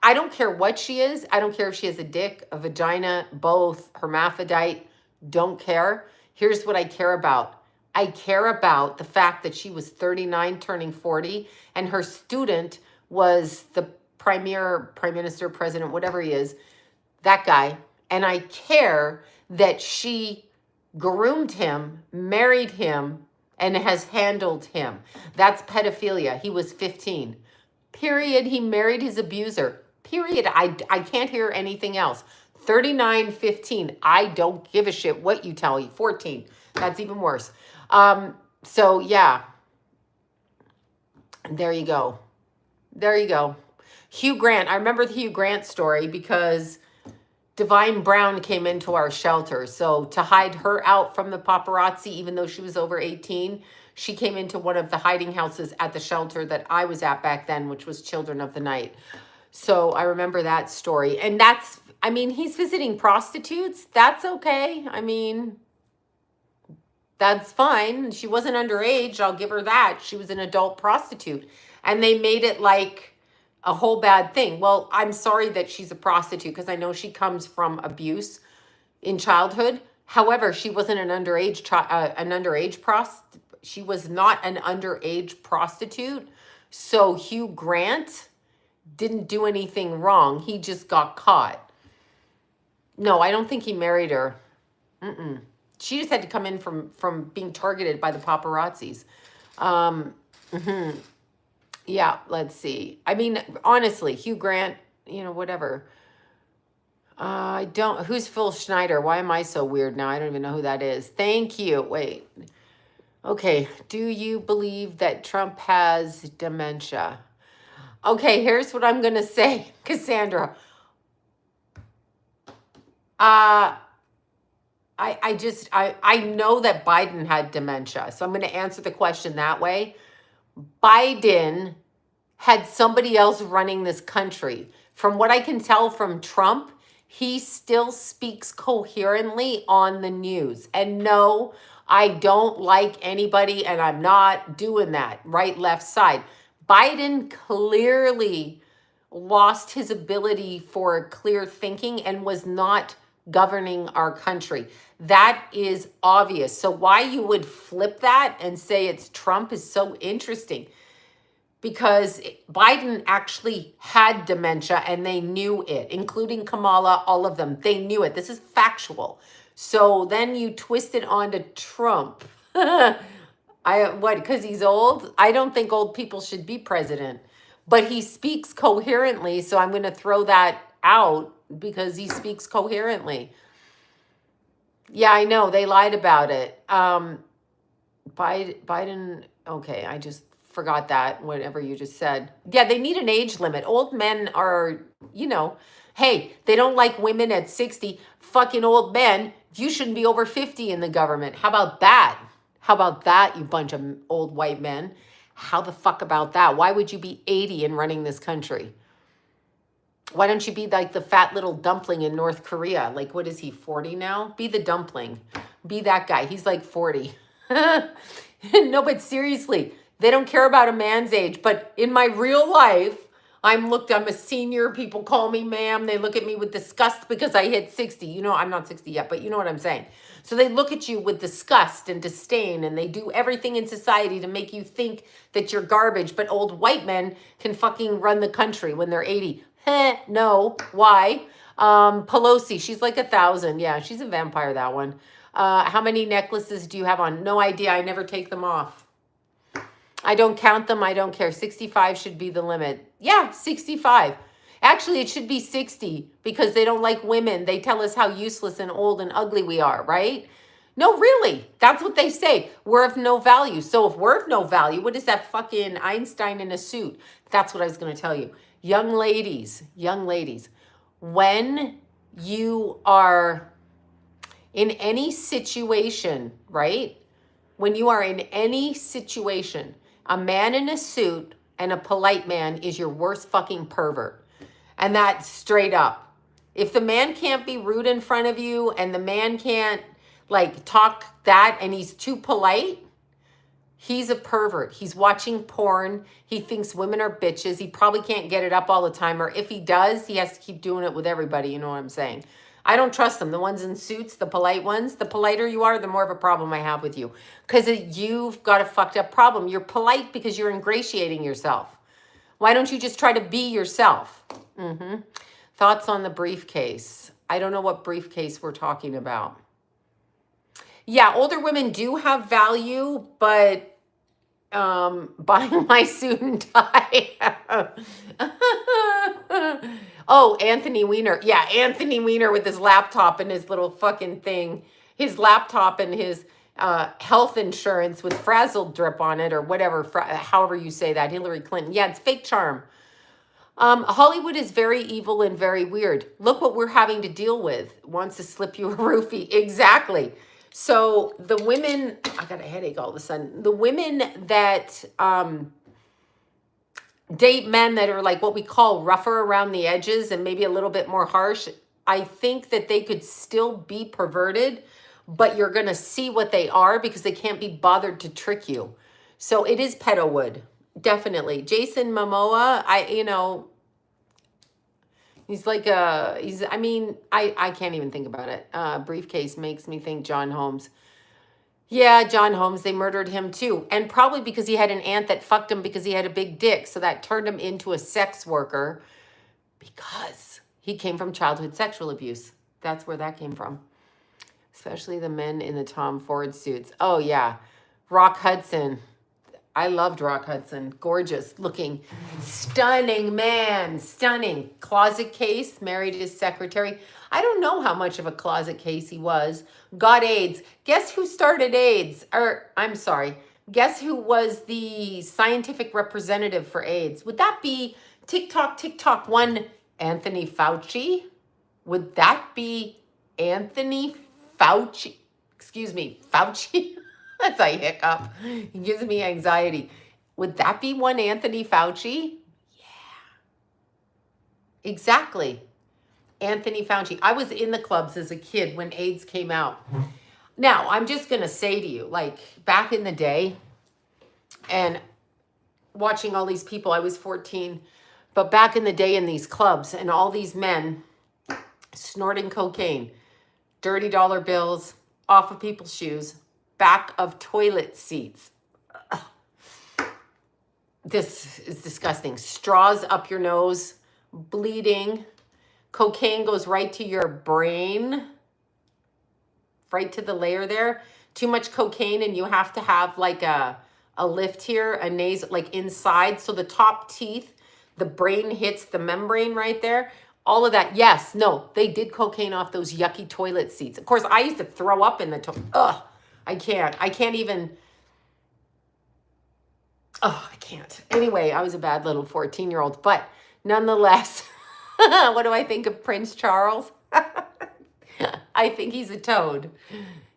I don't care what she is. I don't care if she has a dick, a vagina, both, hermaphrodite. Don't care. Here's what I care about. I care about the fact that she was 39 turning 40 and her student was the prime minister, president, whatever he is, that guy. And I care that she groomed him, married him, and has handled him. That's pedophilia. He was 15. Period. He married his abuser. Period. I can't hear anything else. 39, 15. I don't give a shit what you tell me. 14. That's even worse. So yeah. There you go. There you go. Hugh Grant. I remember the Hugh Grant story because Divine Brown came into our shelter. So to hide her out from the paparazzi, even though she was over 18, she came into one of the hiding houses at the shelter that I was at back then, which was Children of the Night. So I remember that story. And that's, I mean, he's visiting prostitutes. That's okay. I mean, That's fine. She wasn't underage. I'll give her that. She was an adult prostitute. And they made it like a whole bad thing. Well, I'm sorry that she's a prostitute because I know she comes from abuse in childhood. However, she wasn't an underage she was not an underage prostitute. So Hugh Grant didn't do anything wrong. He just got caught. No, I don't think he married her. Mm-mm. She just had to come in from being targeted by the paparazzis. Mhm. Yeah, let's see. I mean, honestly, Hugh Grant, whatever. I don't. Who's Phil Schneider? Why am I so weird now? I don't even know who that is. Thank you. Wait. Okay. Do you believe that Trump has dementia? Okay, here's what I'm going to say, Cassandra. I know that Biden had dementia, so I'm going to answer the question that way. Biden had somebody else running this country. From what I can tell from Trump, he still speaks coherently on the news. And no, I don't like anybody, and I'm not doing that, right, left side. Biden clearly lost his ability for clear thinking and was not governing our country. That is obvious. So why you would flip that and say it's Trump is so interesting, because Biden actually had dementia and they knew it, including Kamala, all of them. They knew it. This is factual. So then you twist it onto Trump. Because he's old? I don't think old people should be president. But he speaks coherently, so I'm going to throw that out because he speaks coherently. Yeah, I know. They lied about it. Biden, okay, I just forgot that, whatever you just said. Yeah, they need an age limit. Old men are, hey, they don't like women at 60. Fucking old men, you shouldn't be over 50 in the government. How about that? How about that, you bunch of old white men? How the fuck about that? Why would you be 80 and running this country? Why don't you be like the fat little dumpling in North Korea? Like, what is he, 40 now? Be the dumpling. Be that guy. He's like 40. No, but seriously, they don't care about a man's age. But in my real life, I'm a senior. People call me ma'am. They look at me with disgust because I hit 60. I'm not 60 yet, but you know what I'm saying. So they look at you with disgust and disdain, and they do everything in society to make you think that you're garbage. But old white men can fucking run the country when they're 80. No. Why? Pelosi, she's like 1,000. Yeah, she's a vampire, that one. How many necklaces do you have on? No idea. I never take them off. I don't count them. I don't care. 65 should be the limit. Yeah, 65. Actually, it should be 60 because they don't like women. They tell us how useless and old and ugly we are, right? No, really. That's what they say. We're of no value. So if we're of no value, what is that fucking Einstein in a suit? That's what I was going to tell you. Young ladies, when you are in any situation, right? When you are in any situation, a man in a suit and a polite man is your worst fucking pervert. And that's straight up. If the man can't be rude in front of you and the man can't talk that and he's too polite, he's a pervert. He's watching porn. He thinks women are bitches. He probably can't get it up all the time. Or if he does, he has to keep doing it with everybody. You know what I'm saying? I don't trust them. The ones in suits, the polite ones, the politer you are, the more of a problem I have with you. Because you've got a fucked up problem. You're polite because you're ingratiating yourself. Why don't you just try to be yourself? Thoughts on the briefcase? I don't know what briefcase we're talking about. Yeah, older women do have value, but buying my suit and tie. Oh, Anthony Weiner. Yeah, Anthony Weiner with his laptop and his little fucking thing. His laptop and his health insurance with frazzled drip on it or whatever, however you say that. Hillary Clinton. Yeah, it's fake charm. Hollywood is very evil and very weird. Look what we're having to deal with. Wants to slip you a roofie. Exactly. So the women, I got a headache all of a sudden. The women that date men that are like what we call rougher around the edges and maybe a little bit more harsh, I think that they could still be perverted, but you're going to see what they are because they can't be bothered to trick you. So it is pedowood, definitely. Jason Momoa, he's like I can't even think about it. Briefcase makes me think John Holmes. Yeah, John Holmes, they murdered him too. And probably because he had an aunt that fucked him because he had a big dick. So that turned him into a sex worker because he came from childhood sexual abuse. That's where that came from. Especially the men in the Tom Ford suits. Oh, yeah. Rock Hudson. I loved Rock Hudson. Gorgeous looking, stunning man. Stunning. Closet case, married his secretary. I don't know how much of a closet case he was. Got AIDS. Guess who started AIDS? I'm sorry. Guess who was the scientific representative for AIDS? Would that be TikTok one, Anthony Fauci? Would that be Anthony Fauci? Excuse me, Fauci? That's a hiccup. It gives me anxiety. Would that be one Anthony Fauci? Yeah. Exactly. Anthony Fauci. I was in the clubs as a kid when AIDS came out. Now, I'm just going to say to you, like back in the day and watching all these people, I was 14, but back in the day in these clubs and all these men snorting cocaine, dirty dollar bills off of people's shoes, back of toilet seats. Ugh. This is disgusting. Straws up your nose, bleeding. Cocaine goes right to your brain, right to the layer there. Too much cocaine and you have to have like a lift here, a nasal, like inside. So the top teeth, the brain hits the membrane right there. All of that. Yes, no, they did cocaine off those yucky toilet seats. Of course, I used to throw up in the toilet. Ugh. I can't even. Oh, I can't. Anyway, I was a bad little 14-year-old, but nonetheless, what do I think of Prince Charles? I think he's a toad.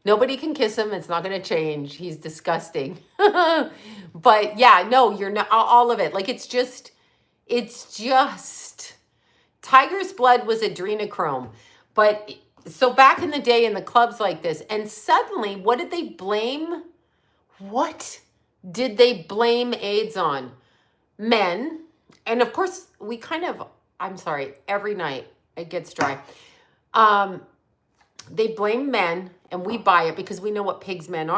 Nobody can kiss him. It's not going to change. He's disgusting. But yeah, no, you're not all of it. Like it's just tiger's blood was adrenochrome. But so back in the day in the clubs like this, and suddenly, what did they blame? What did they blame AIDS on? Men. And of course, I'm sorry, every night it gets dry. They blame men, and we buy it because we know what pigs men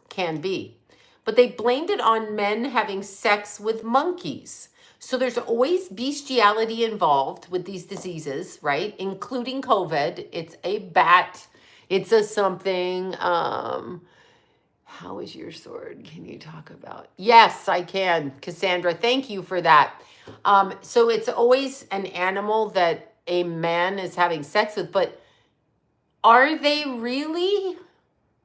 can be. But they blamed it on men having sex with monkeys. So there's always bestiality involved with these diseases, right? Including COVID. It's a bat. It's a something. How is your sword? Can you talk about? Yes, I can. Cassandra, thank you for that. So it's always an animal that a man is having sex with, but are they really?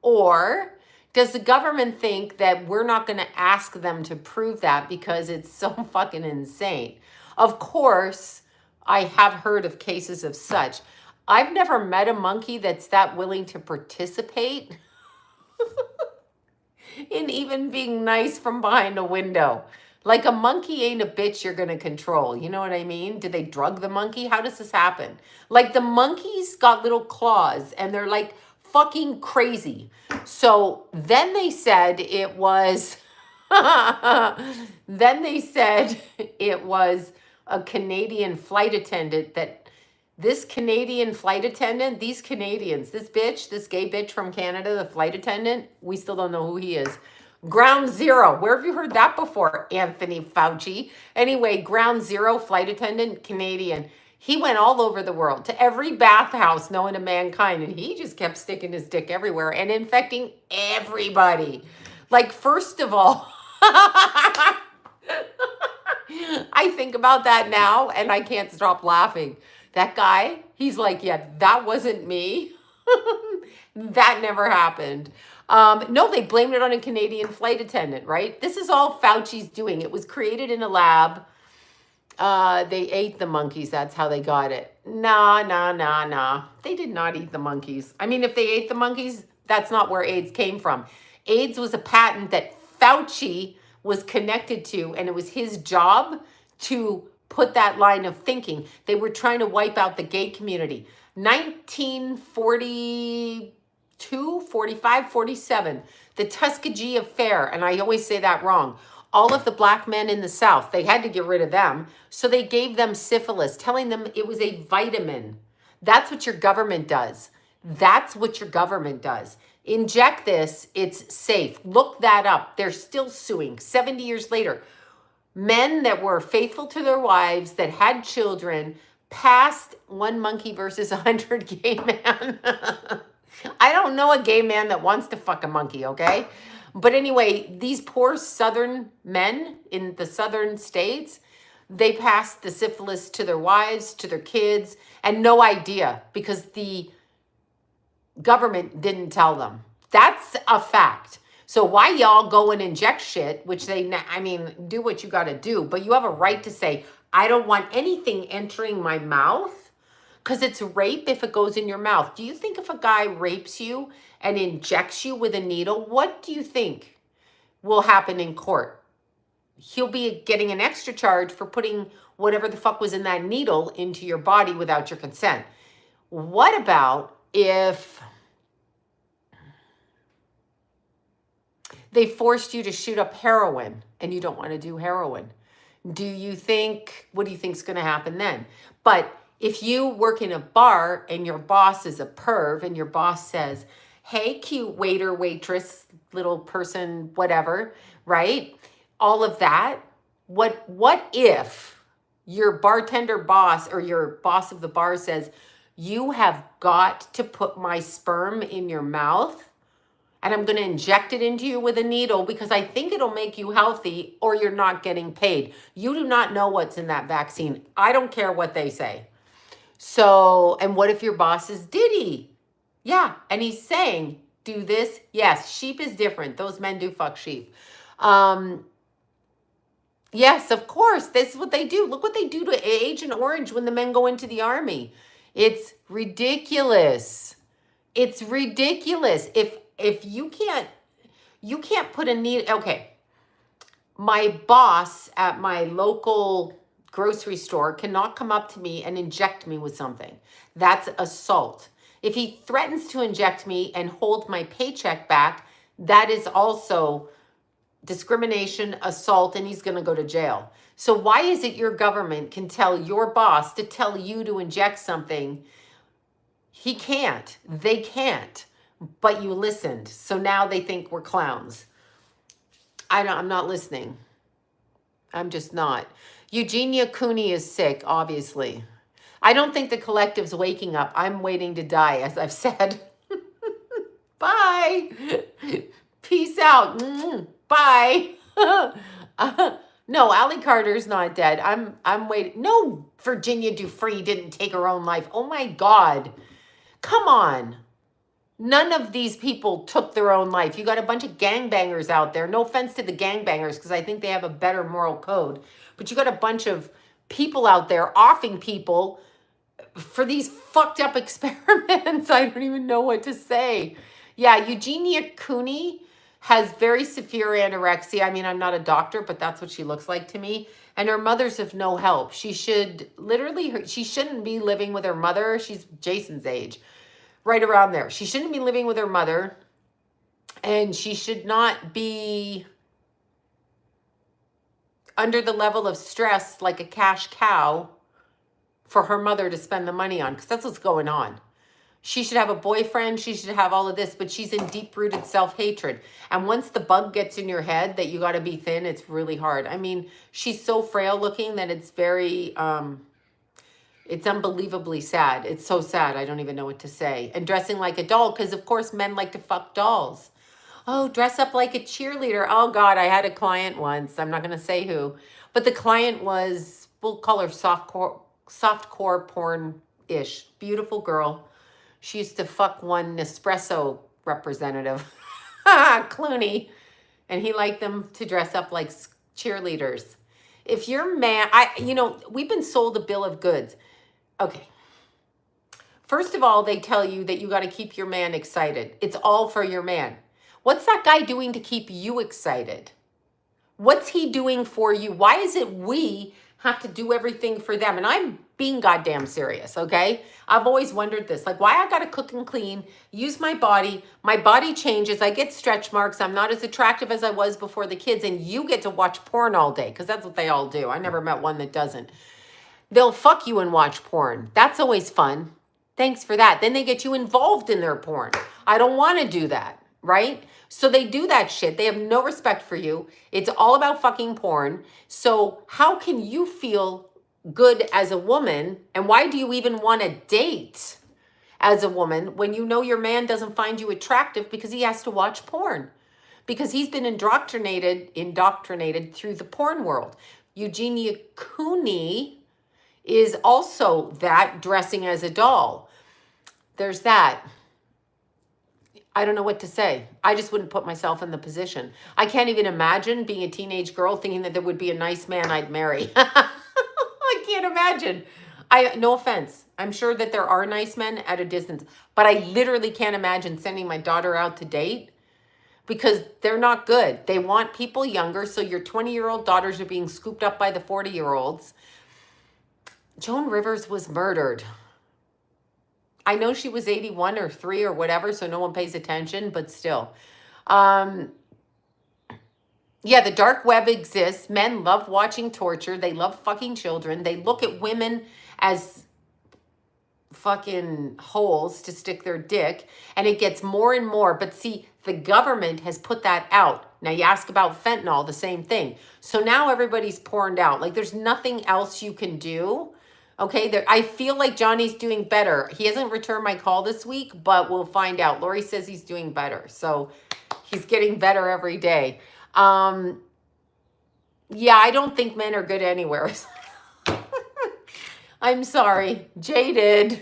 Or does the government think that we're not going to ask them to prove that because it's so fucking insane? Of course, I have heard of cases of such. I've never met a monkey that's that willing to participate in even being nice from behind a window. Like a monkey ain't a bitch you're going to control. You know what I mean? Did they drug the monkey? How does this happen? Like the monkeys got little claws and they're like fucking crazy. So then they said it was, a Canadian flight attendant these Canadians, this gay bitch from Canada, the flight attendant, we still don't know who he is. Ground Zero. Where have you heard that before, Anthony Fauci? Anyway, Ground Zero flight attendant, Canadian. He went all over the world to every bathhouse known to mankind, and he just kept sticking his dick everywhere and infecting everybody. Like, first of all, I think about that now, and I can't stop laughing. That guy, he's like, yeah, that wasn't me. That never happened. No, they blamed it on a Canadian flight attendant, right? This is all Fauci's doing. It was created in a lab. They ate the monkeys. That's how they got it. Nah. They did not eat the monkeys. I mean, if they ate the monkeys, that's not where AIDS came from. AIDS was a patent that Fauci was connected to, and it was his job to put that line of thinking. They were trying to wipe out the gay community. 1942 42, 45, 47, the Tuskegee affair, and I always say that wrong. All of the black men in the South, they had to get rid of them, so they gave them syphilis, telling them it was a vitamin. That's what your government does. That's what your government does. Inject this, it's safe. Look that up. They're still suing 70 years later. Men that were faithful to their wives, that had children, passed one monkey versus 100 gay man. I don't know a gay man that wants to fuck a monkey, okay? But anyway, these poor Southern men in the Southern states, they passed the syphilis to their wives, to their kids, and no idea because the government didn't tell them. That's a fact. So why y'all go and inject shit, which do what you got to do, but you have a right to say, I don't want anything entering my mouth because it's rape if it goes in your mouth. Do you think if a guy rapes you and injects you with a needle, what do you think will happen in court? He'll be getting an extra charge for putting whatever the fuck was in that needle into your body without your consent. What about if they forced you to shoot up heroin and you don't want to do heroin? What do you think is going to happen then? But if you work in a bar and your boss is a perv and your boss says, hey, cute waiter, waitress, little person, whatever, right? All of that. What if your bartender boss or your boss of the bar says, you have got to put my sperm in your mouth and I'm going to inject it into you with a needle because I think it'll make you healthy or you're not getting paid. You do not know what's in that vaccine. I don't care what they say. So, and what if your boss is Diddy? Yeah, and he's saying, do this. Yes, sheep is different. Those men do fuck sheep. Yes, of course. This is what they do. Look what they do to Agent Orange when the men go into the army. It's ridiculous. It's ridiculous. If you can't put a needle. Okay, my boss at my local grocery store cannot come up to me and inject me with something. That's assault. If he threatens to inject me and hold my paycheck back, that is also discrimination, assault, and he's going to go to jail. So why is it your government can tell your boss to tell you to inject something? He can't. They can't. But you listened. So now they think we're clowns. I'm not listening. I'm just not. Eugenia Cooney is sick, obviously. I don't think the collective's waking up. I'm waiting to die, as I've said. Bye. Peace out. Bye. No, Allie Carter's not dead. I'm waiting. No, Virginia Dufresne didn't take her own life. Oh my God. Come on. None of these people took their own life. You got a bunch of gangbangers out there. No offense to the gangbangers, because I think they have a better moral code. But you got a bunch of people out there offing people for these fucked up experiments. I don't even know what to say. Yeah, Eugenia Cooney has very severe anorexia. I mean, I'm not a doctor, but that's what she looks like to me. And her mother's of no help. She should literally, she shouldn't be living with her mother. She's Jason's age. Right around there. She shouldn't be living with her mother, and she should not be under the level of stress like a cash cow for her mother to spend the money on, because that's what's going on. She should have a boyfriend. She should have all of this, but she's in deep-rooted self-hatred. And once the bug gets in your head that you got to be thin, it's really hard. I mean, she's so frail looking that it's very... it's unbelievably sad. It's so sad. I don't even know what to say. And dressing like a doll, because of course men like to fuck dolls. Oh, dress up like a cheerleader. Oh God, I had a client once. I'm not going to say who. But the client was, we'll call her softcore porn-ish. Beautiful girl. She used to fuck one Nespresso representative, Clooney. And he liked them to dress up like cheerleaders. If you're mad, we've been sold a bill of goods. Okay. First of all, they tell you that you got to keep your man excited. It's all for your man. What's that guy doing to keep you excited? What's he doing for you? Why is it we have to do everything for them. And I'm being goddamn serious, okay? I've always wondered this, like why I gotta cook and clean, use my body changes, I get stretch marks, I'm not as attractive as I was before the kids, and you get to watch porn all day, because that's what they all do. I never met one that doesn't. They'll fuck you and watch porn. That's always fun. Thanks for that. Then they get you involved in their porn. I don't want to do that, right? So they do that shit. They have no respect for you. It's all about fucking porn. So how can you feel good as a woman? And why do you even want to date as a woman when you know your man doesn't find you attractive because he has to watch porn? Because he's been indoctrinated through the porn world. Eugenia Cooney is also that, dressing as a doll. There's that. I don't know what to say. I just wouldn't put myself in the position. I can't even imagine being a teenage girl thinking that there would be a nice man I'd marry. I can't imagine. No offense. I'm sure that there are nice men at a distance, but I literally can't imagine sending my daughter out to date because they're not good. They want people younger, so your 20-year-old daughters are being scooped up by the 40-year-olds. Joan Rivers was murdered. I know she was 81 or 3 or whatever, so no one pays attention, but still. Yeah, the dark web exists. Men love watching torture. They love fucking children. They look at women as fucking holes to stick their dick, and it gets more and more. But see, the government has put that out. Now you ask about fentanyl, the same thing. So now everybody's porned out. Like there's nothing else you can do. Okay, I feel like Johnny's doing better. He hasn't returned my call this week, but we'll find out. Lori says he's doing better. So he's getting better every day. Yeah, I don't think men are good anywhere. I'm sorry. Jaded.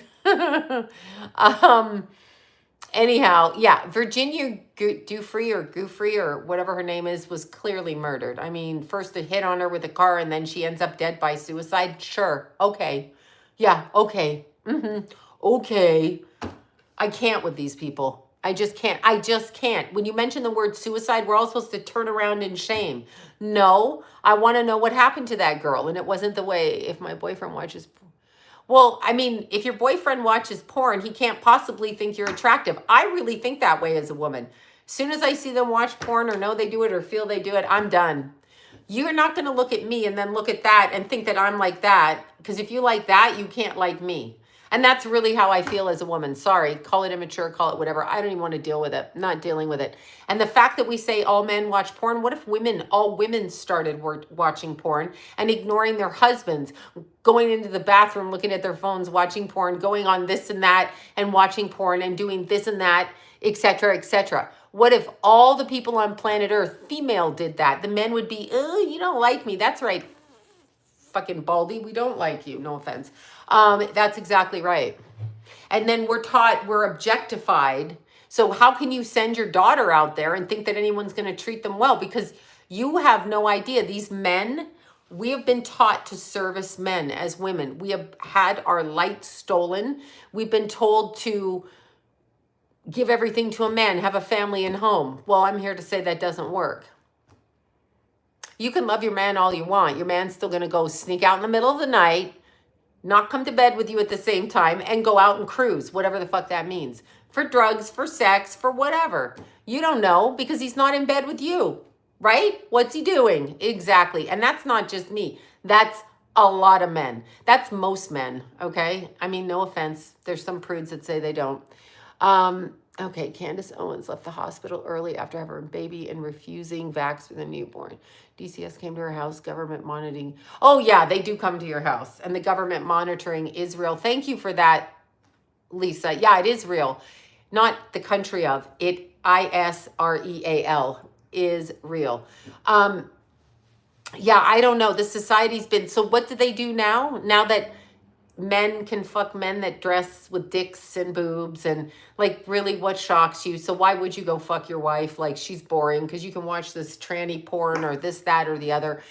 Anyhow, yeah, Virginia Giuffre or Giuffre or whatever her name is was clearly murdered. I mean, first a hit on her with a car and then she ends up dead by suicide. Sure. Okay. Yeah. Okay. Okay. I can't with these people. I just can't. I just can't. When you mention the word suicide, we're all supposed to turn around in shame. No, I want to know what happened to that girl. And it wasn't the way, if my boyfriend watches. Well, I mean, if your boyfriend watches porn, he can't possibly think you're attractive. I really think that way as a woman. As soon as I see them watch porn or know they do it or feel they do it, I'm done. You're not going to look at me and then look at that and think that I'm like that. Because if you like that, you can't like me. And that's really how I feel as a woman. Sorry, call it immature, call it whatever. I don't even want to deal with it. I'm not dealing with it. And the fact that we say all men watch porn, what if all women started watching porn and ignoring their husbands, going into the bathroom, looking at their phones, watching porn, going on this and that and watching porn and doing this and that, etc., etc. What if all the people on planet Earth, female, did that? The men would be, oh, you don't like me. That's right, fucking baldy. We don't like you. No offense. That's exactly right. And then we're taught, we're objectified. So how can you send your daughter out there and think that anyone's going to treat them well? Because you have no idea. These men, we have been taught to service men as women. We have had our light stolen. We've been told to give everything to a man, have a family and home. Well, I'm here to say that doesn't work. You can love your man all you want. Your man's still going to go sneak out in the middle of the night, not come to bed with you at the same time, and go out and cruise, whatever the fuck that means. For drugs, for sex, for whatever. You don't know because he's not in bed with you, right? What's he doing? Exactly. And that's not just me. That's a lot of men. That's most men, okay? I mean, no offense. There's some prudes that say they don't. Okay, Candace Owens left the hospital early after having a baby and refusing vax with a newborn. DCS came to her house, government monitoring. Oh, yeah, they do come to your house. And the government monitoring is real. Thank you for that, Lisa. Yeah, it is real. Not the country of. It, ISREAL, is real. Yeah, I don't know. The society's been... So what do they do now? Now that men can fuck men that dress with dicks and boobs and like, really, what shocks you? So why would you go fuck your wife? Like, she's boring because you can watch this tranny porn or this, that, or the other.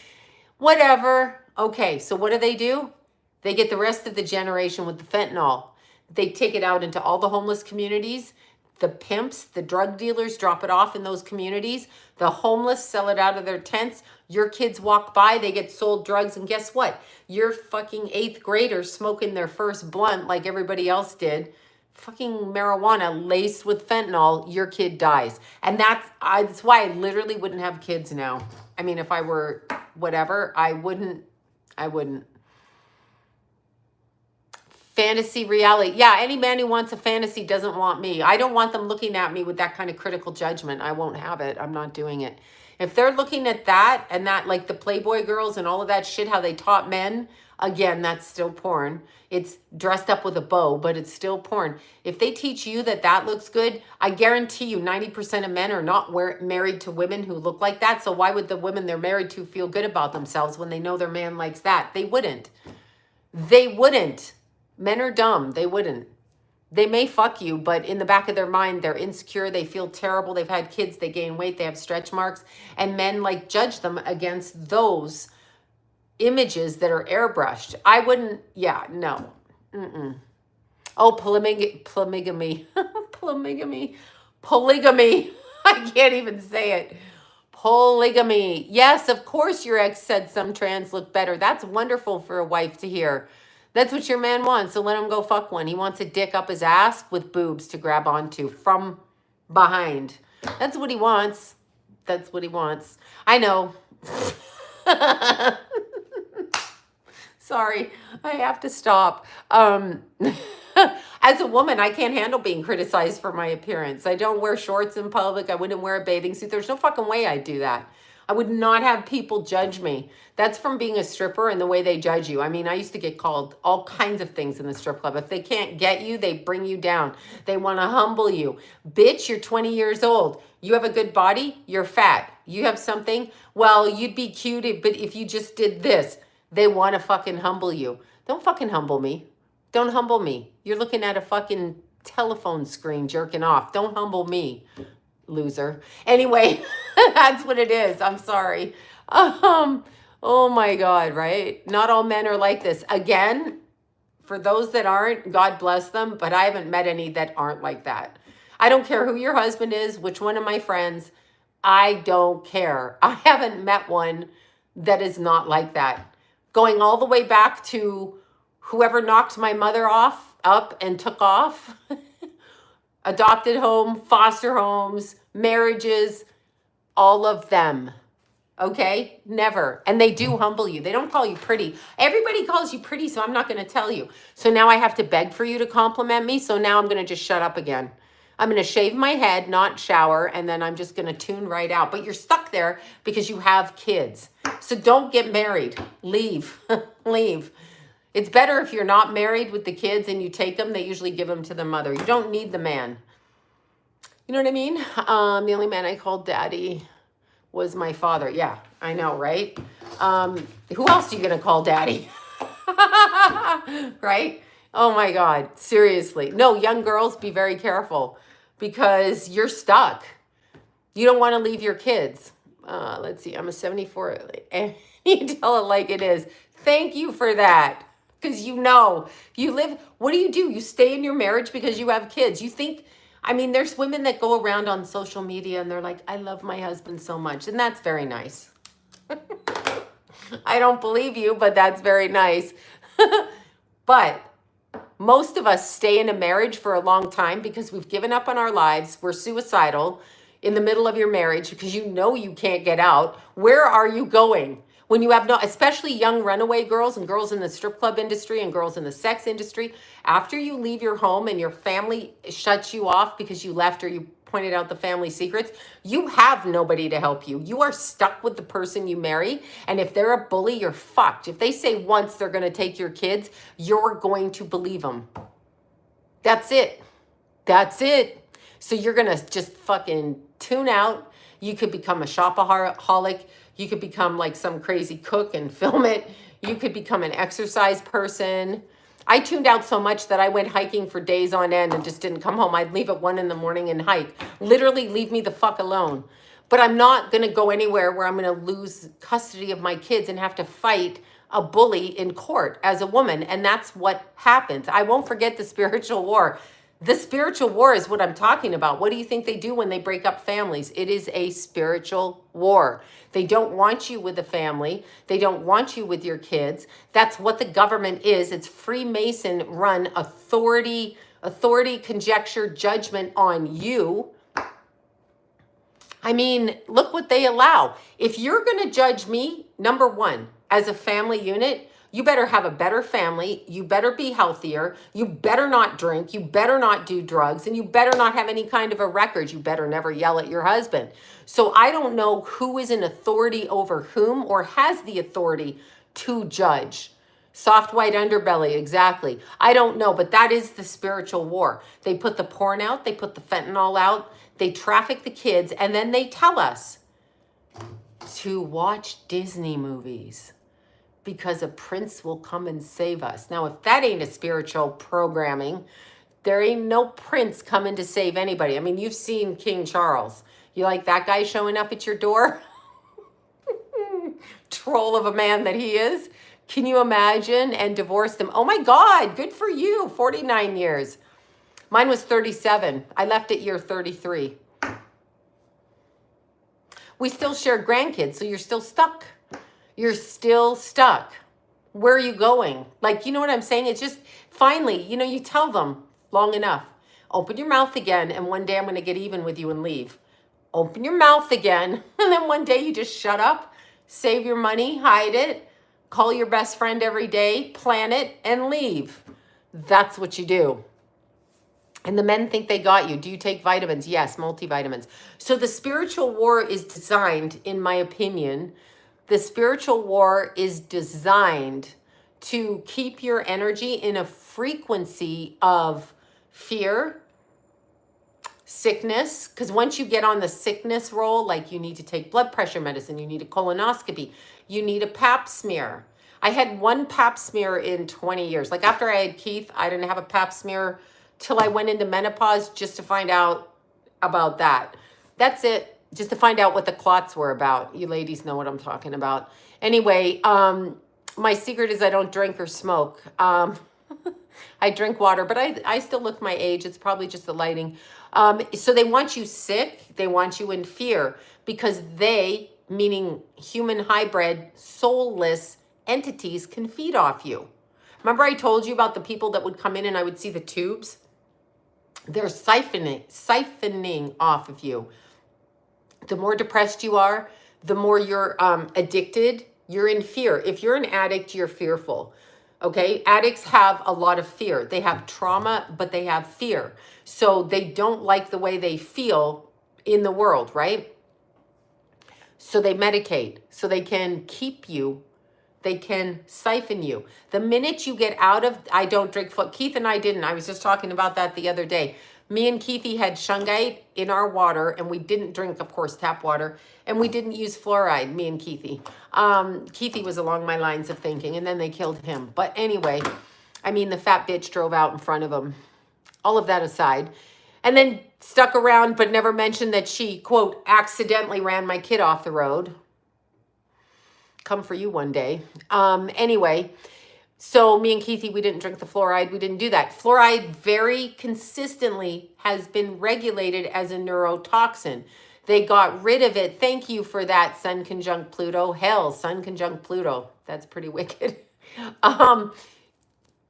Whatever. Okay, so what do? They get the rest of the generation with the fentanyl. They take it out into all the homeless communities. The pimps, the drug dealers drop it off in those communities. The homeless sell it out of their tents. Your kids walk by, they get sold drugs, and guess what? Your fucking 8th graders smoking their first blunt like everybody else did. Fucking marijuana laced with fentanyl, your kid dies. And that's why I literally wouldn't have kids now. I mean, if I were whatever, I wouldn't. Fantasy reality. Yeah, any man who wants a fantasy doesn't want me. I don't want them looking at me with that kind of critical judgment. I won't have it. I'm not doing it. If they're looking at that and that, like the Playboy girls and all of that shit, how they taught men, again, that's still porn. It's dressed up with a bow, but it's still porn. If they teach you that that looks good, I guarantee you 90% of men are not married to women who look like that. So why would the women they're married to feel good about themselves when they know their man likes that? They wouldn't. They wouldn't. Men are dumb. They wouldn't. They may fuck you, but in the back of their mind, they're insecure. They feel terrible. They've had kids. They gain weight. They have stretch marks. And men like judge them against those images that are airbrushed. I wouldn't. Yeah, no. Mm-mm. Oh, polygamy. Polygamy. I can't even say it. Polygamy. Yes, of course your ex said some trans look better. That's wonderful for a wife to hear. That's what your man wants, so let him go fuck one. He wants a dick up his ass with boobs to grab onto from behind. That's what he wants. That's what he wants. I know. Sorry, I have to stop. As a woman, I can't handle being criticized for my appearance. I don't wear shorts in public. I wouldn't wear a bathing suit. There's no fucking way I'd do that. I would not have people judge me. That's from being a stripper and the way they judge you. I mean, I used to get called all kinds of things in the strip club. If they can't get you, they bring you down. They want to humble you. Bitch, you're 20 years old. You have a good body, you're fat. You have something, well, you'd be cute, but if you just did this, they want to fucking humble you. Don't fucking humble me. Don't humble me. You're looking at a fucking telephone screen jerking off. Don't humble me. Loser. Anyway, that's what it is. I'm sorry. Oh my God, right? Not all men are like this. Again, for those that aren't, God bless them, but I haven't met any that aren't like that. I don't care who your husband is, which one of my friends, I don't care. I haven't met one that is not like that. Going all the way back to whoever knocked my mother up and took off. Adopted home, foster homes, marriages, all of them. Okay? Never. And they do humble you. They don't call you pretty. Everybody calls you pretty, so I'm not going to tell you. So now I have to beg for you to compliment me. So now I'm going to just shut up again. I'm going to shave my head, not shower, and then I'm just going to tune right out. But you're stuck there because you have kids. So don't get married. Leave. Leave. It's better if you're not married with the kids and you take them. They usually give them to the mother. You don't need the man. You know what I mean? The only man I called daddy was my father. Yeah, I know, right? Who else are you going to call daddy? Right? Oh my God. Seriously. No, young girls, be very careful because you're stuck. You don't want to leave your kids. Let's see. I'm a 74. And you tell it like it is. Thank you for that. Because you live, what do? You stay in your marriage because you have kids. You think, I mean, there's women that go around on social media and they're like, I love my husband so much. And that's very nice. I don't believe you, but that's very nice. But most of us stay in a marriage for a long time because we've given up on our lives. We're suicidal in the middle of your marriage because you know you can't get out. Where are you going? When you have especially young runaway girls and girls in the strip club industry and girls in the sex industry, after you leave your home and your family shuts you off because you left or you pointed out the family secrets, you have nobody to help you. You are stuck with the person you marry. And if they're a bully, you're fucked. If they say once they're going to take your kids, you're going to believe them. That's it. That's it. So you're going to just fucking tune out. You could become a shopaholic. You could become like some crazy cook and film it. You could become an exercise person. I tuned out so much that I went hiking for days on end and just didn't come home. I'd leave at 1 a.m. and hike. Literally leave me the fuck alone. But I'm not going to go anywhere where I'm going to lose custody of my kids and have to fight a bully in court as a woman. And that's what happens. I won't forget the spiritual war. The spiritual war is what I'm talking about. What do you think they do when they break up families? It is a spiritual war. They don't want you with the family. They don't want you with your kids. That's what the government is. It's Freemason run authority, conjecture, judgment on you. I mean, look what they allow. If you're going to judge me, number one, as a family unit, you better have a better family. You better be healthier. You better not drink. You better not do drugs. And you better not have any kind of a record. You better never yell at your husband. So I don't know who is in authority over whom or has the authority to judge. Soft white underbelly, exactly. I don't know, but that is the spiritual war. They put the porn out. They put the fentanyl out. They traffic the kids. And then they tell us to watch Disney movies because a prince will come and save us. Now, if that ain't a spiritual programming, there ain't no prince coming to save anybody. I mean, you've seen King Charles. You like that guy showing up at your door? Troll of a man that he is. Can you imagine? And divorced him. Oh my God, good for you. 49 years. Mine was 37. I left at year 33. We still share grandkids, so you're still stuck. You're still stuck. Where are you going? Like, you know what I'm saying? It's just, finally, you know, you tell them long enough. Open your mouth again, and one day I'm going to get even with you and leave. Open your mouth again, and then one day you just shut up, save your money, hide it, call your best friend every day, plan it, and leave. That's what you do. And the men think they got you. Do you take vitamins? Yes, multivitamins. So the spiritual war is designed, in my opinion, the spiritual war is designed to keep your energy in a frequency of fear, sickness, because once you get on the sickness roll, like you need to take blood pressure medicine, you need a colonoscopy, you need a pap smear. I had one pap smear in 20 years. Like after I had Keith, I didn't have a pap smear till I went into menopause just to find out about that. That's it. Just to find out what the clots were about. You ladies know what I'm talking about. Anyway, my secret is I don't drink or smoke. I drink water, but I still look my age. It's probably just the lighting. So they want you sick. They want you in fear because they, meaning human hybrid, soulless entities, can feed off you. Remember I told you about the people that would come in and I would see the tubes? They're siphoning off of you. The more depressed you are, the more you're addicted, you're in fear. If you're an addict, you're fearful. Okay? Addicts have a lot of fear. They have trauma, but they have fear. So they don't like the way they feel in the world, right? So they medicate. So they can keep you. They can siphon you. The minute you get out of, I don't drink, Keith and I didn't. I was just talking about that the other day. Me and Keithy had shungite in our water, and we didn't drink, of course, tap water, and we didn't use fluoride, me and Keithy. Keithy was along my lines of thinking, and then they killed him. But anyway, I mean, the fat bitch drove out in front of him. All of that aside. And then stuck around, but never mentioned that she, quote, accidentally ran my kid off the road. Come for you one day. Anyway, so me and Keithy, we didn't drink the fluoride. We didn't do that. Fluoride very consistently has been regulated as a neurotoxin. They got rid of it. Thank you for that, Sun conjunct Pluto. Hell, Sun conjunct Pluto. That's pretty wicked.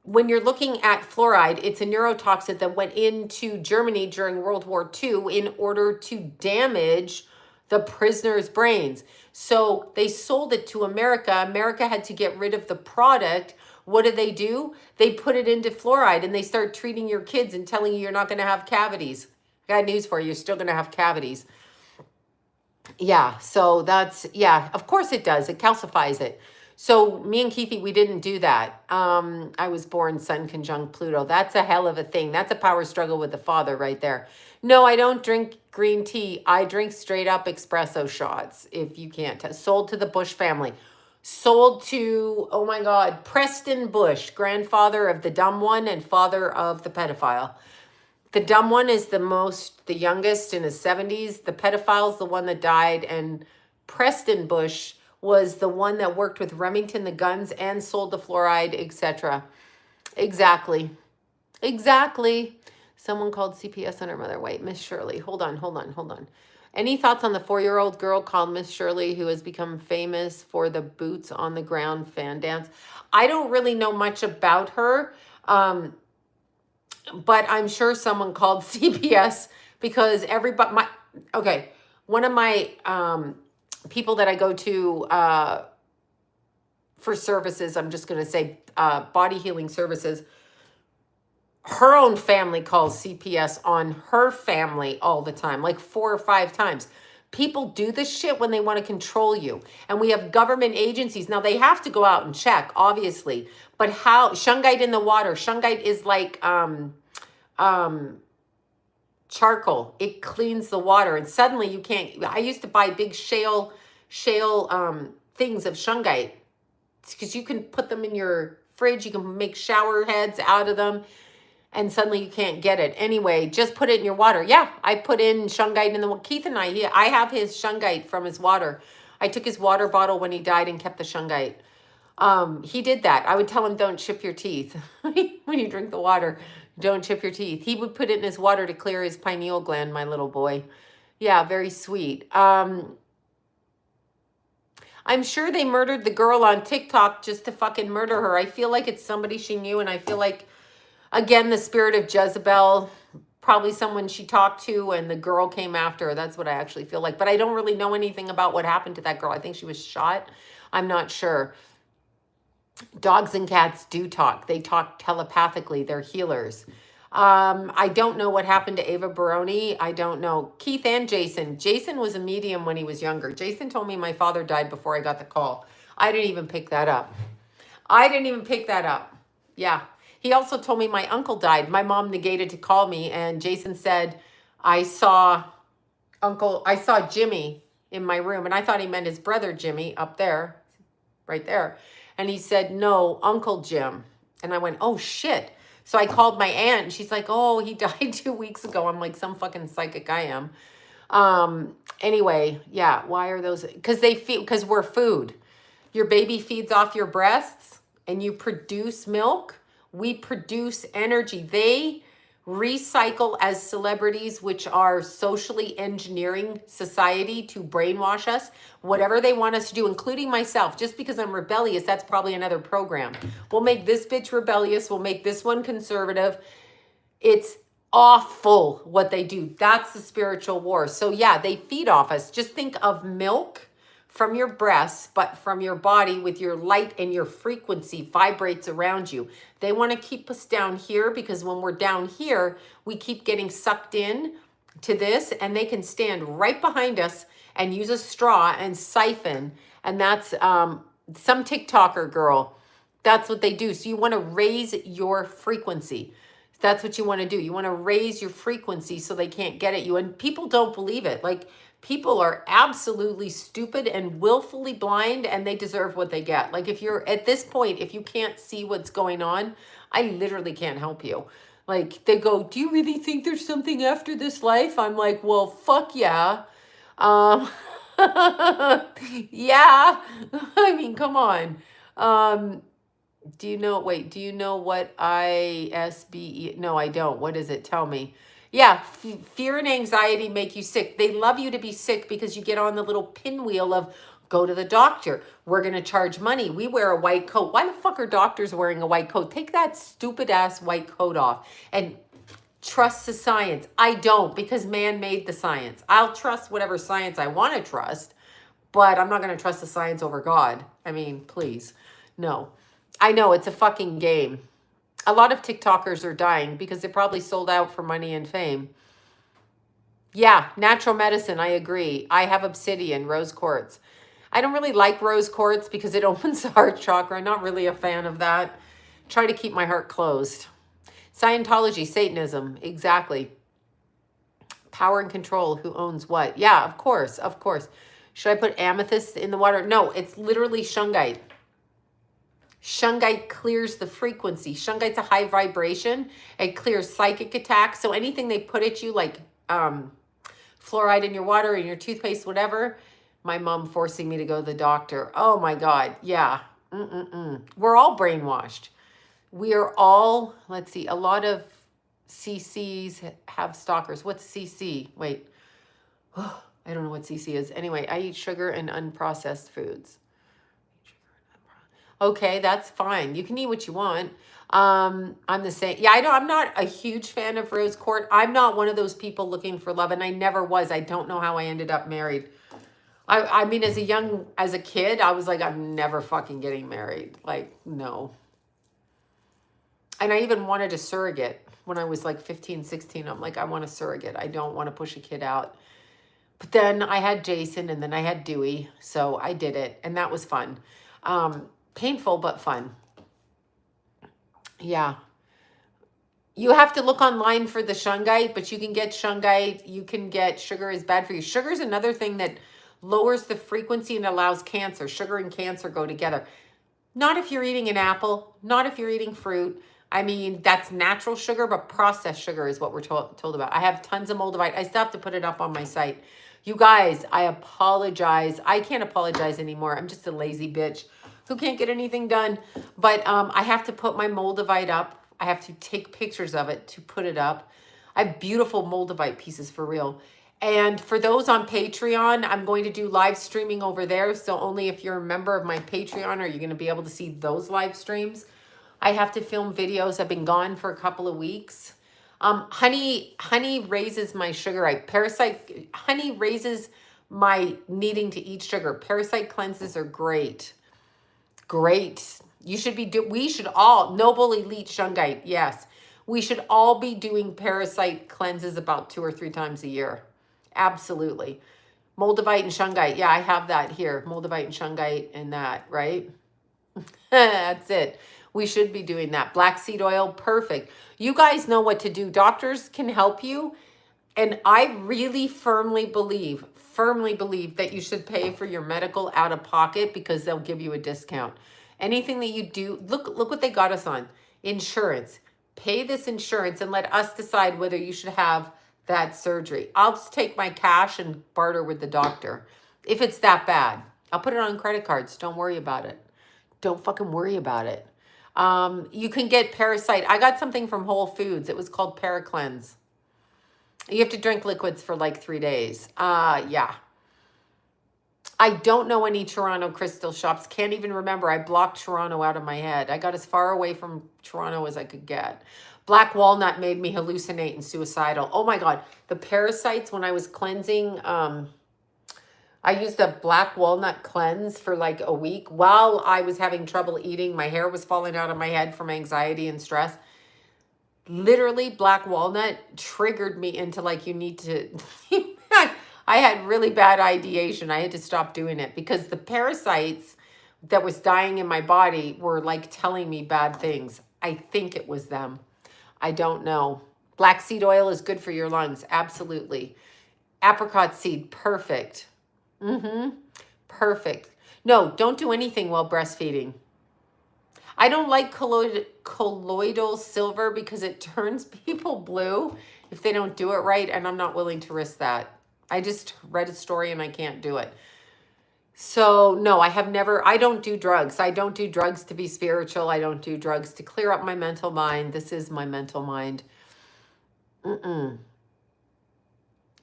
When you're looking at fluoride, it's a neurotoxin that went into Germany during World War II in order to damage the prisoners' brains. So they sold it to America. America had to get rid of the product. What do? They put it into fluoride and they start treating your kids and telling you you're not going to have cavities. I got news for you. You're still going to have cavities. Yeah, so that's, yeah, of course it does. It calcifies it. So me and Keithy, we didn't do that. I was born Sun conjunct Pluto. That's a hell of a thing. That's a power struggle with the father right there. No, I don't drink green tea. I drink straight up espresso shots, if you can't tell. Sold to the Bush family. Sold to, oh my God, Preston Bush, grandfather of the dumb one and father of the pedophile. The dumb one is the youngest in his 70s. The pedophile's the one that died. And Preston Bush was the one that worked with Remington the guns and sold the fluoride, etc. Exactly. Someone called CPS on her mother. Wait, Miss Shirley. Hold on, hold on, hold on. Any thoughts on the 4-year-old girl called Miss Shirley who has become famous for the boots on the ground fan dance? I don't really know much about her, but I'm sure someone called CPS because everybody, okay, one of my people that I go to for services, I'm just going to say body healing services, her own family calls CPS on her family all the time, like 4 or 5 times. People do this shit when they want to control you. And we have government agencies. Now, they have to go out and check, obviously. But how? Shungite in the water. Shungite is like charcoal. It cleans the water. And suddenly you can't. I used to buy big shale things of shungite because you can put them in your fridge. You can make shower heads out of them. And suddenly you can't get it. Anyway, just put it in your water. Yeah, I put in shungite in the... Keith and I have his shungite from his water. I took his water bottle when he died and kept the shungite. He did that. I would tell him, don't chip your teeth. When you drink the water, don't chip your teeth. He would put it in his water to clear his pineal gland, my little boy. Yeah, very sweet. I'm sure they murdered the girl on TikTok just to fucking murder her. I feel like it's somebody she knew, and I feel like... Again, the spirit of Jezebel, probably someone she talked to and the girl came after her. That's what I actually feel like. But I don't really know anything about what happened to that girl. I think she was shot. I'm not sure. Dogs and cats do talk. They talk telepathically. They're healers. I don't know what happened to Ava Baroni. I don't know. Keith and Jason. Jason was a medium when he was younger. Jason told me my father died before I got the call. I didn't even pick that up. Yeah. He also told me my uncle died. My mom negated to call me, and Jason said, I saw Jimmy in my room, and I thought he meant his brother Jimmy up there, right there. And he said, no, Uncle Jim. And I went, oh, shit. So I called my aunt, and she's like, oh, he died 2 weeks ago. I'm like, some fucking psychic I am. Anyway, yeah, why are those? Because we're food. Your baby feeds off your breasts, and you produce milk. We produce energy. They recycle as celebrities, which are socially engineering society to brainwash us, whatever they want us to do, including myself. Just because I'm rebellious, that's probably another program. We'll make this bitch rebellious. We'll make this one conservative. It's awful what they do. That's the spiritual war. So yeah, they feed off us. Just think of milk from your breasts, but from your body with your light and your frequency vibrates around you. They want to keep us down here because when we're down here, we keep getting sucked in to this, and they can stand right behind us and use a straw and siphon. And that's some TikToker girl. That's what they do. So you want to raise your frequency. That's what you want to do. You want to raise your frequency so they can't get at you. And people don't believe it. Like, people are absolutely stupid and willfully blind, and they deserve what they get. Like, if you're at this point, if you can't see what's going on, I literally can't help you. Like, they go, do you really think there's something after this life? I'm like, well, fuck yeah. Yeah. I mean, come on. Do you know what ISBE? No, I don't. What is it? Tell me. Yeah, fear and anxiety make you sick. They love you to be sick because you get on the little pinwheel of go to the doctor. We're going to charge money. We wear a white coat. Why the fuck are doctors wearing a white coat? Take that stupid ass white coat off and trust the science. I don't, because man made the science. I'll trust whatever science I want to trust, but I'm not going to trust the science over God. I mean, please. No. I know it's a fucking game. A lot of TikTokers are dying because they probably sold out for money and fame. Yeah, natural medicine, I agree. I have obsidian, rose quartz. I don't really like rose quartz because it opens the heart chakra. I'm not really a fan of that. Try to keep my heart closed. Scientology, Satanism, exactly. Power and control, who owns what? Yeah, of course, of course. Should I put amethyst in the water? No, it's literally shungite. Shungite clears the frequency. Shungite's a high vibration. It clears psychic attacks. So anything they put at you, like fluoride in your water, in your toothpaste, whatever. My mom forcing me to go to the doctor. Oh my God. Yeah. We're all brainwashed. We are all, let's see, a lot of CCs have stalkers. What's CC? Wait. I don't know what CC is. Anyway, I eat sugar and unprocessed foods. Okay, that's fine. You can eat what you want. I'm the same. Yeah, I'm not a huge fan of rose quartz. I'm not one of those people looking for love, and I never was. I don't know how I ended up married. I mean, as a kid, I was like, I'm never fucking getting married. Like, no. And I even wanted a surrogate when I was like 15, 16. I'm like, I want a surrogate. I don't want to push a kid out. But then I had Jason, and then I had Dewey. So I did it, and that was fun. Painful, but fun. Yeah. You have to look online for the shungite, but you can get shungite. You can get sugar is bad for you. Sugar is another thing that lowers the frequency and allows cancer. Sugar and cancer go together. Not if you're eating an apple, not if you're eating fruit. I mean, that's natural sugar, but processed sugar is what we're told about. I have tons of moldavite. I still have to put it up on my site. You guys, I apologize. I can't apologize anymore. I'm just a lazy bitch who can't get anything done. But I have to put my moldavite up. I have to take pictures of it to put it up. I have beautiful moldavite pieces for real. And for those on Patreon, I'm going to do live streaming over there. So only if you're a member of my Patreon are you going to be able to see those live streams. I have to film videos. I've been gone for a couple of weeks. Honey raises my sugar. Honey raises my needing to eat sugar. Parasite cleanses are great. Great. We should all, Noble Elite Shungite, yes. We should all be doing parasite cleanses about 2 or 3 times a year. Absolutely. Moldavite and shungite. Yeah, I have that here. Moldavite and shungite and that, right? That's it. We should be doing that. Black seed oil, perfect. You guys know what to do. Doctors can help you. And I really firmly believe that you should pay for your medical out of pocket because they'll give you a discount. Anything that you do, look what they got us on. Insurance. Pay this insurance and let us decide whether you should have that surgery. I'll just take my cash and barter with the doctor. If it's that bad, I'll put it on credit cards. Don't worry about it. Don't fucking worry about it. You can get Parasite. I got something from Whole Foods. It was called Paracleanse. You have to drink liquids for like 3 days. Yeah. I don't know any Toronto crystal shops. Can't even remember. I blocked Toronto out of my head. I got as far away from Toronto as I could get. Black walnut made me hallucinate and suicidal. Oh my God. The parasites, when I was cleansing, I used a black walnut cleanse for like a week while I was having trouble eating. My hair was falling out of my head from anxiety and stress. Literally, black walnut triggered me into like, you need to... I had really bad ideation. I had to stop doing it because the parasites that was dying in my body were like telling me bad things. I think it was them. I don't know. Black seed oil is good for your lungs. Absolutely. Apricot seed. Perfect. Perfect. No, don't do anything while breastfeeding. I don't like colloidal silver because it turns people blue if they don't do it right, and I'm not willing to risk that. I just read a story and I can't do it. So no, I don't do drugs. I don't do drugs to be spiritual. I don't do drugs to clear up my mental mind. This is my mental mind.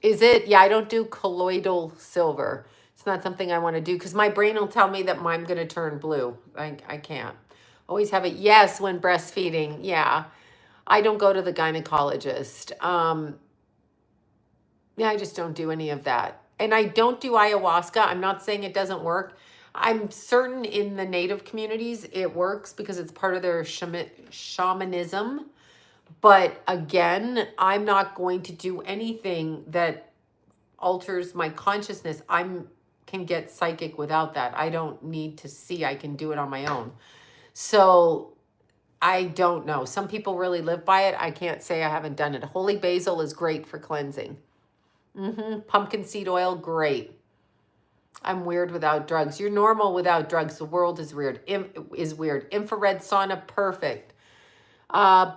Is it? Yeah, I don't do colloidal silver. It's not something I want to do because my brain will tell me that I'm going to turn blue. I can't. Always have it. Yes, when breastfeeding. Yeah. I don't go to the gynecologist. Yeah, I just don't do any of that. And I don't do ayahuasca. I'm not saying it doesn't work. I'm certain in the native communities it works because it's part of their shamanism. But again, I'm not going to do anything that alters my consciousness. I can get psychic without that. I don't need to see. I can do it on my own. So I don't know. Some people really live by it. I can't say I haven't done it. Holy basil is great for cleansing. Pumpkin seed oil, great. I'm weird without drugs. You're normal without drugs. The world is weird. Infrared sauna, perfect.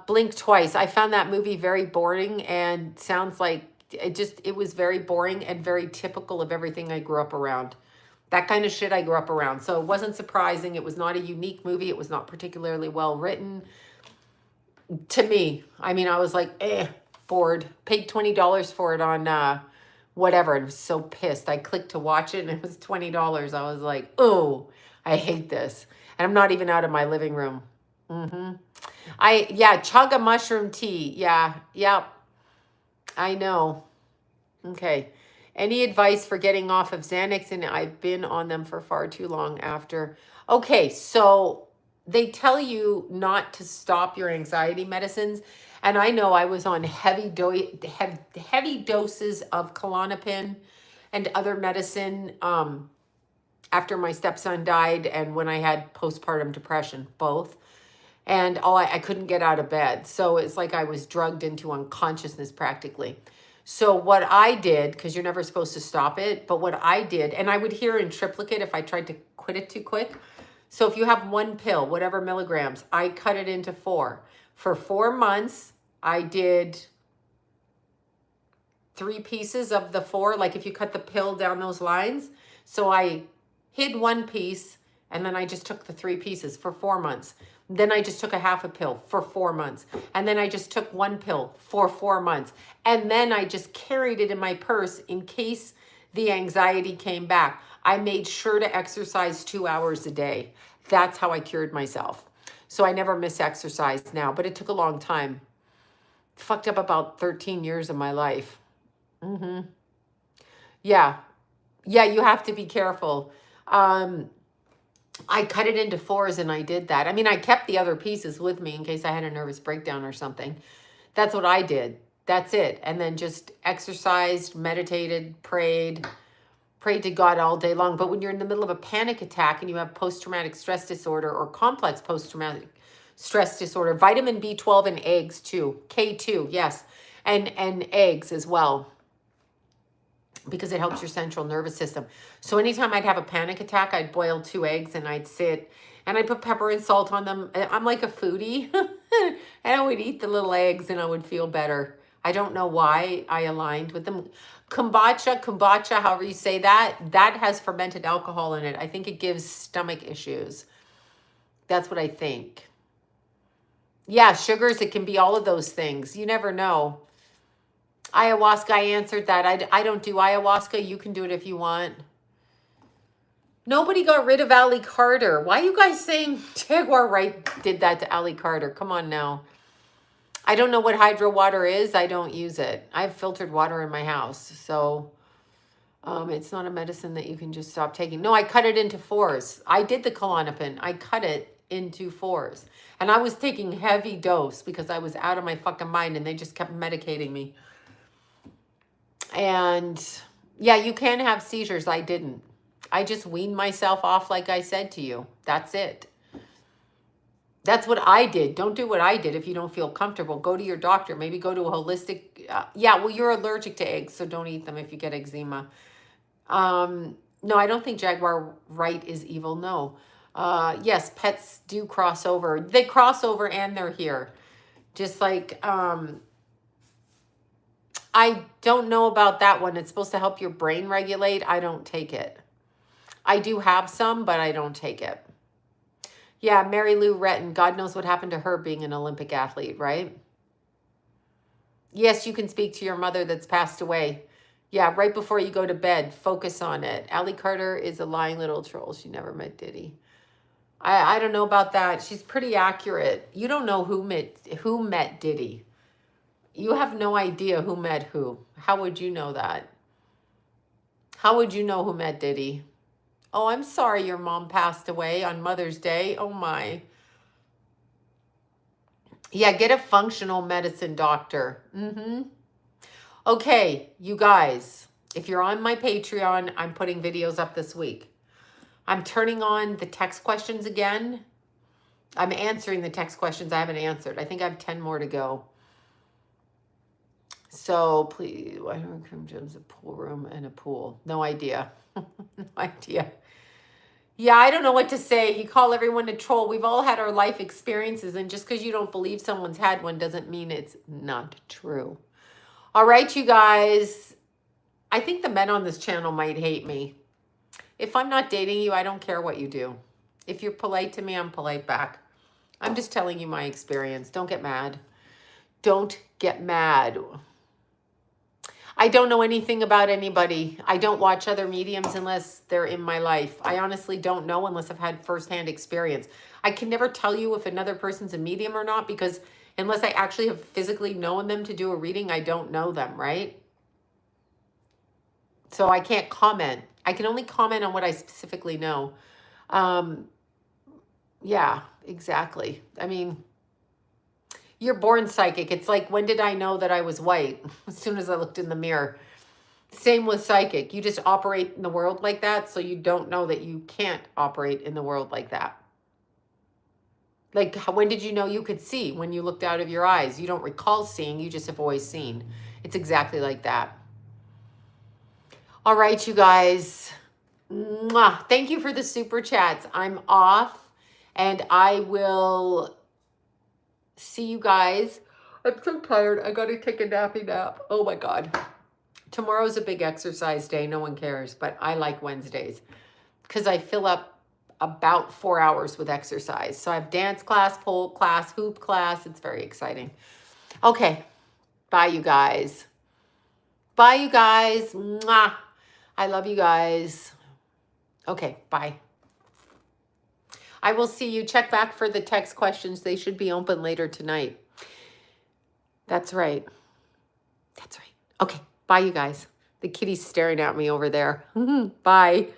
Blink twice. I found that movie very boring and sounds like it was very boring and very typical of everything I grew up around. That kind of shit I grew up around. So it wasn't surprising. It was not a unique movie. It was not particularly well written. To me, I mean, I was like, bored. Paid $20 for it on whatever, and was so pissed. I clicked to watch it, and it was $20. I was like, oh, I hate this. And I'm not even out of my living room. Yeah, chug a mushroom tea. Yeah, yep. I know. Okay. Any advice for getting off of Xanax? And I've been on them for far too long after. Okay, so they tell you not to stop your anxiety medicines. And I know I was on heavy doses of Klonopin and other medicine after my stepson died and when I had postpartum depression, both. And I couldn't get out of bed. So it's like I was drugged into unconsciousness practically. So what I did, because you're never supposed to stop it, but what I did, and I would hear in triplicate if I tried to quit it too quick. So if you have one pill, whatever milligrams, I cut it into 4. For 4 months, I did 3 pieces of the 4, like if you cut the pill down those lines. So I hid 1 piece, and then I just took the 3 pieces for 4 months. Then I just took a half a pill for 4 months. And then I just took 1 pill for 4 months. And then I just carried it in my purse in case the anxiety came back. I made sure to exercise 2 hours a day. That's how I cured myself. So I never miss exercise now, but it took a long time. Fucked up about 13 years of my life. Yeah. Yeah, you have to be careful. I cut it into 4s and I did that. I mean, I kept the other pieces with me in case I had a nervous breakdown or something. That's what I did. That's it. And then just exercised, meditated, prayed to God all day long. But when you're in the middle of a panic attack and you have post-traumatic stress disorder or complex post-traumatic stress disorder, vitamin B12 and eggs too. K2, yes. And eggs as well, because it helps your central nervous system. So anytime I'd have a panic attack, I'd boil 2 eggs and I'd sit and I'd put pepper and salt on them. I'm like a foodie. And I would eat the little eggs and I would feel better. I don't know why I aligned with them. Kombucha, however you say that, that has fermented alcohol in it. I think it gives stomach issues. That's what I think. Yeah, sugars, it can be all of those things. You never know. Ayahuasca, I answered that. I don't do ayahuasca. You can do it if you want. Nobody got rid of Ali Carter. Why are you guys saying Jaguar Wright did that to Ali Carter? Come on now. I don't know what hydro water is. I don't use it. I have filtered water in my house. So it's not a medicine that you can just stop taking. No, I cut it into 4s. I did the Klonopin. I cut it into 4s. And I was taking heavy dose because I was out of my fucking mind and they just kept medicating me. And yeah, you can have seizures. I didn't. I just weaned myself off like I said to you. That's it. That's what I did. Don't do what I did if you don't feel comfortable. Go to your doctor. Maybe go to a holistic. Yeah, well, you're allergic to eggs, so don't eat them if you get eczema. No, I don't think Jaguar Wright is evil. No. Yes, pets do cross over. They cross over and they're here. Just like... I don't know about that one. It's supposed to help your brain regulate. I don't take it. I do have some, but I don't take it. Yeah, Mary Lou Retton. God knows what happened to her being an Olympic athlete, right? Yes, you can speak to your mother that's passed away. Yeah, right before you go to bed. Focus on it. Ali Carter is a lying little troll. She never met Diddy. I don't know about that. She's pretty accurate. You don't know who met Diddy. You have no idea who met who. How would you know that? How would you know who met Diddy? Oh, I'm sorry your mom passed away on Mother's Day. Oh, my. Yeah, get a functional medicine doctor. Okay, you guys, if you're on my Patreon, I'm putting videos up this week. I'm turning on the text questions again. I'm answering the text questions I haven't answered. I think I have 10 more to go. So please, why don't come gyms, a pool room and a pool? No idea. No idea. Yeah, I don't know what to say. You call everyone a troll. We've all had our life experiences, and just because you don't believe someone's had one doesn't mean it's not true. All right, you guys. I think the men on this channel might hate me. If I'm not dating you, I don't care what you do. If you're polite to me, I'm polite back. I'm just telling you my experience. Don't get mad. Don't get mad. I don't know anything about anybody. I don't watch other mediums unless they're in my life. I honestly don't know unless I've had firsthand experience. I can never tell you if another person's a medium or not because unless I actually have physically known them to do a reading, I don't know them, right? So I can't comment. I can only comment on what I specifically know. Yeah, exactly. I mean, you're born psychic. It's like, when did I know that I was white? As soon as I looked in the mirror. Same with psychic. You just operate in the world like that, so you don't know that you can't operate in the world like that. Like, when did you know you could see? When you looked out of your eyes. You don't recall seeing, you just have always seen. It's exactly like that. All right, you guys. Mwah. Thank you for the super chats. I'm off, and I will see you guys. I'm so tired. I got to take a nappy nap. Oh, my God. Tomorrow's a big exercise day. No one cares, but I like Wednesdays because I fill up about 4 hours with exercise. So I have dance class, pole class, hoop class. It's very exciting. Okay. Bye, you guys. Bye, you guys. Mwah. I love you guys. Okay. Bye. I will see you. Check back for the text questions. They should be open later tonight. That's right. That's right. Okay. Bye, you guys. The kitty's staring at me over there. Bye.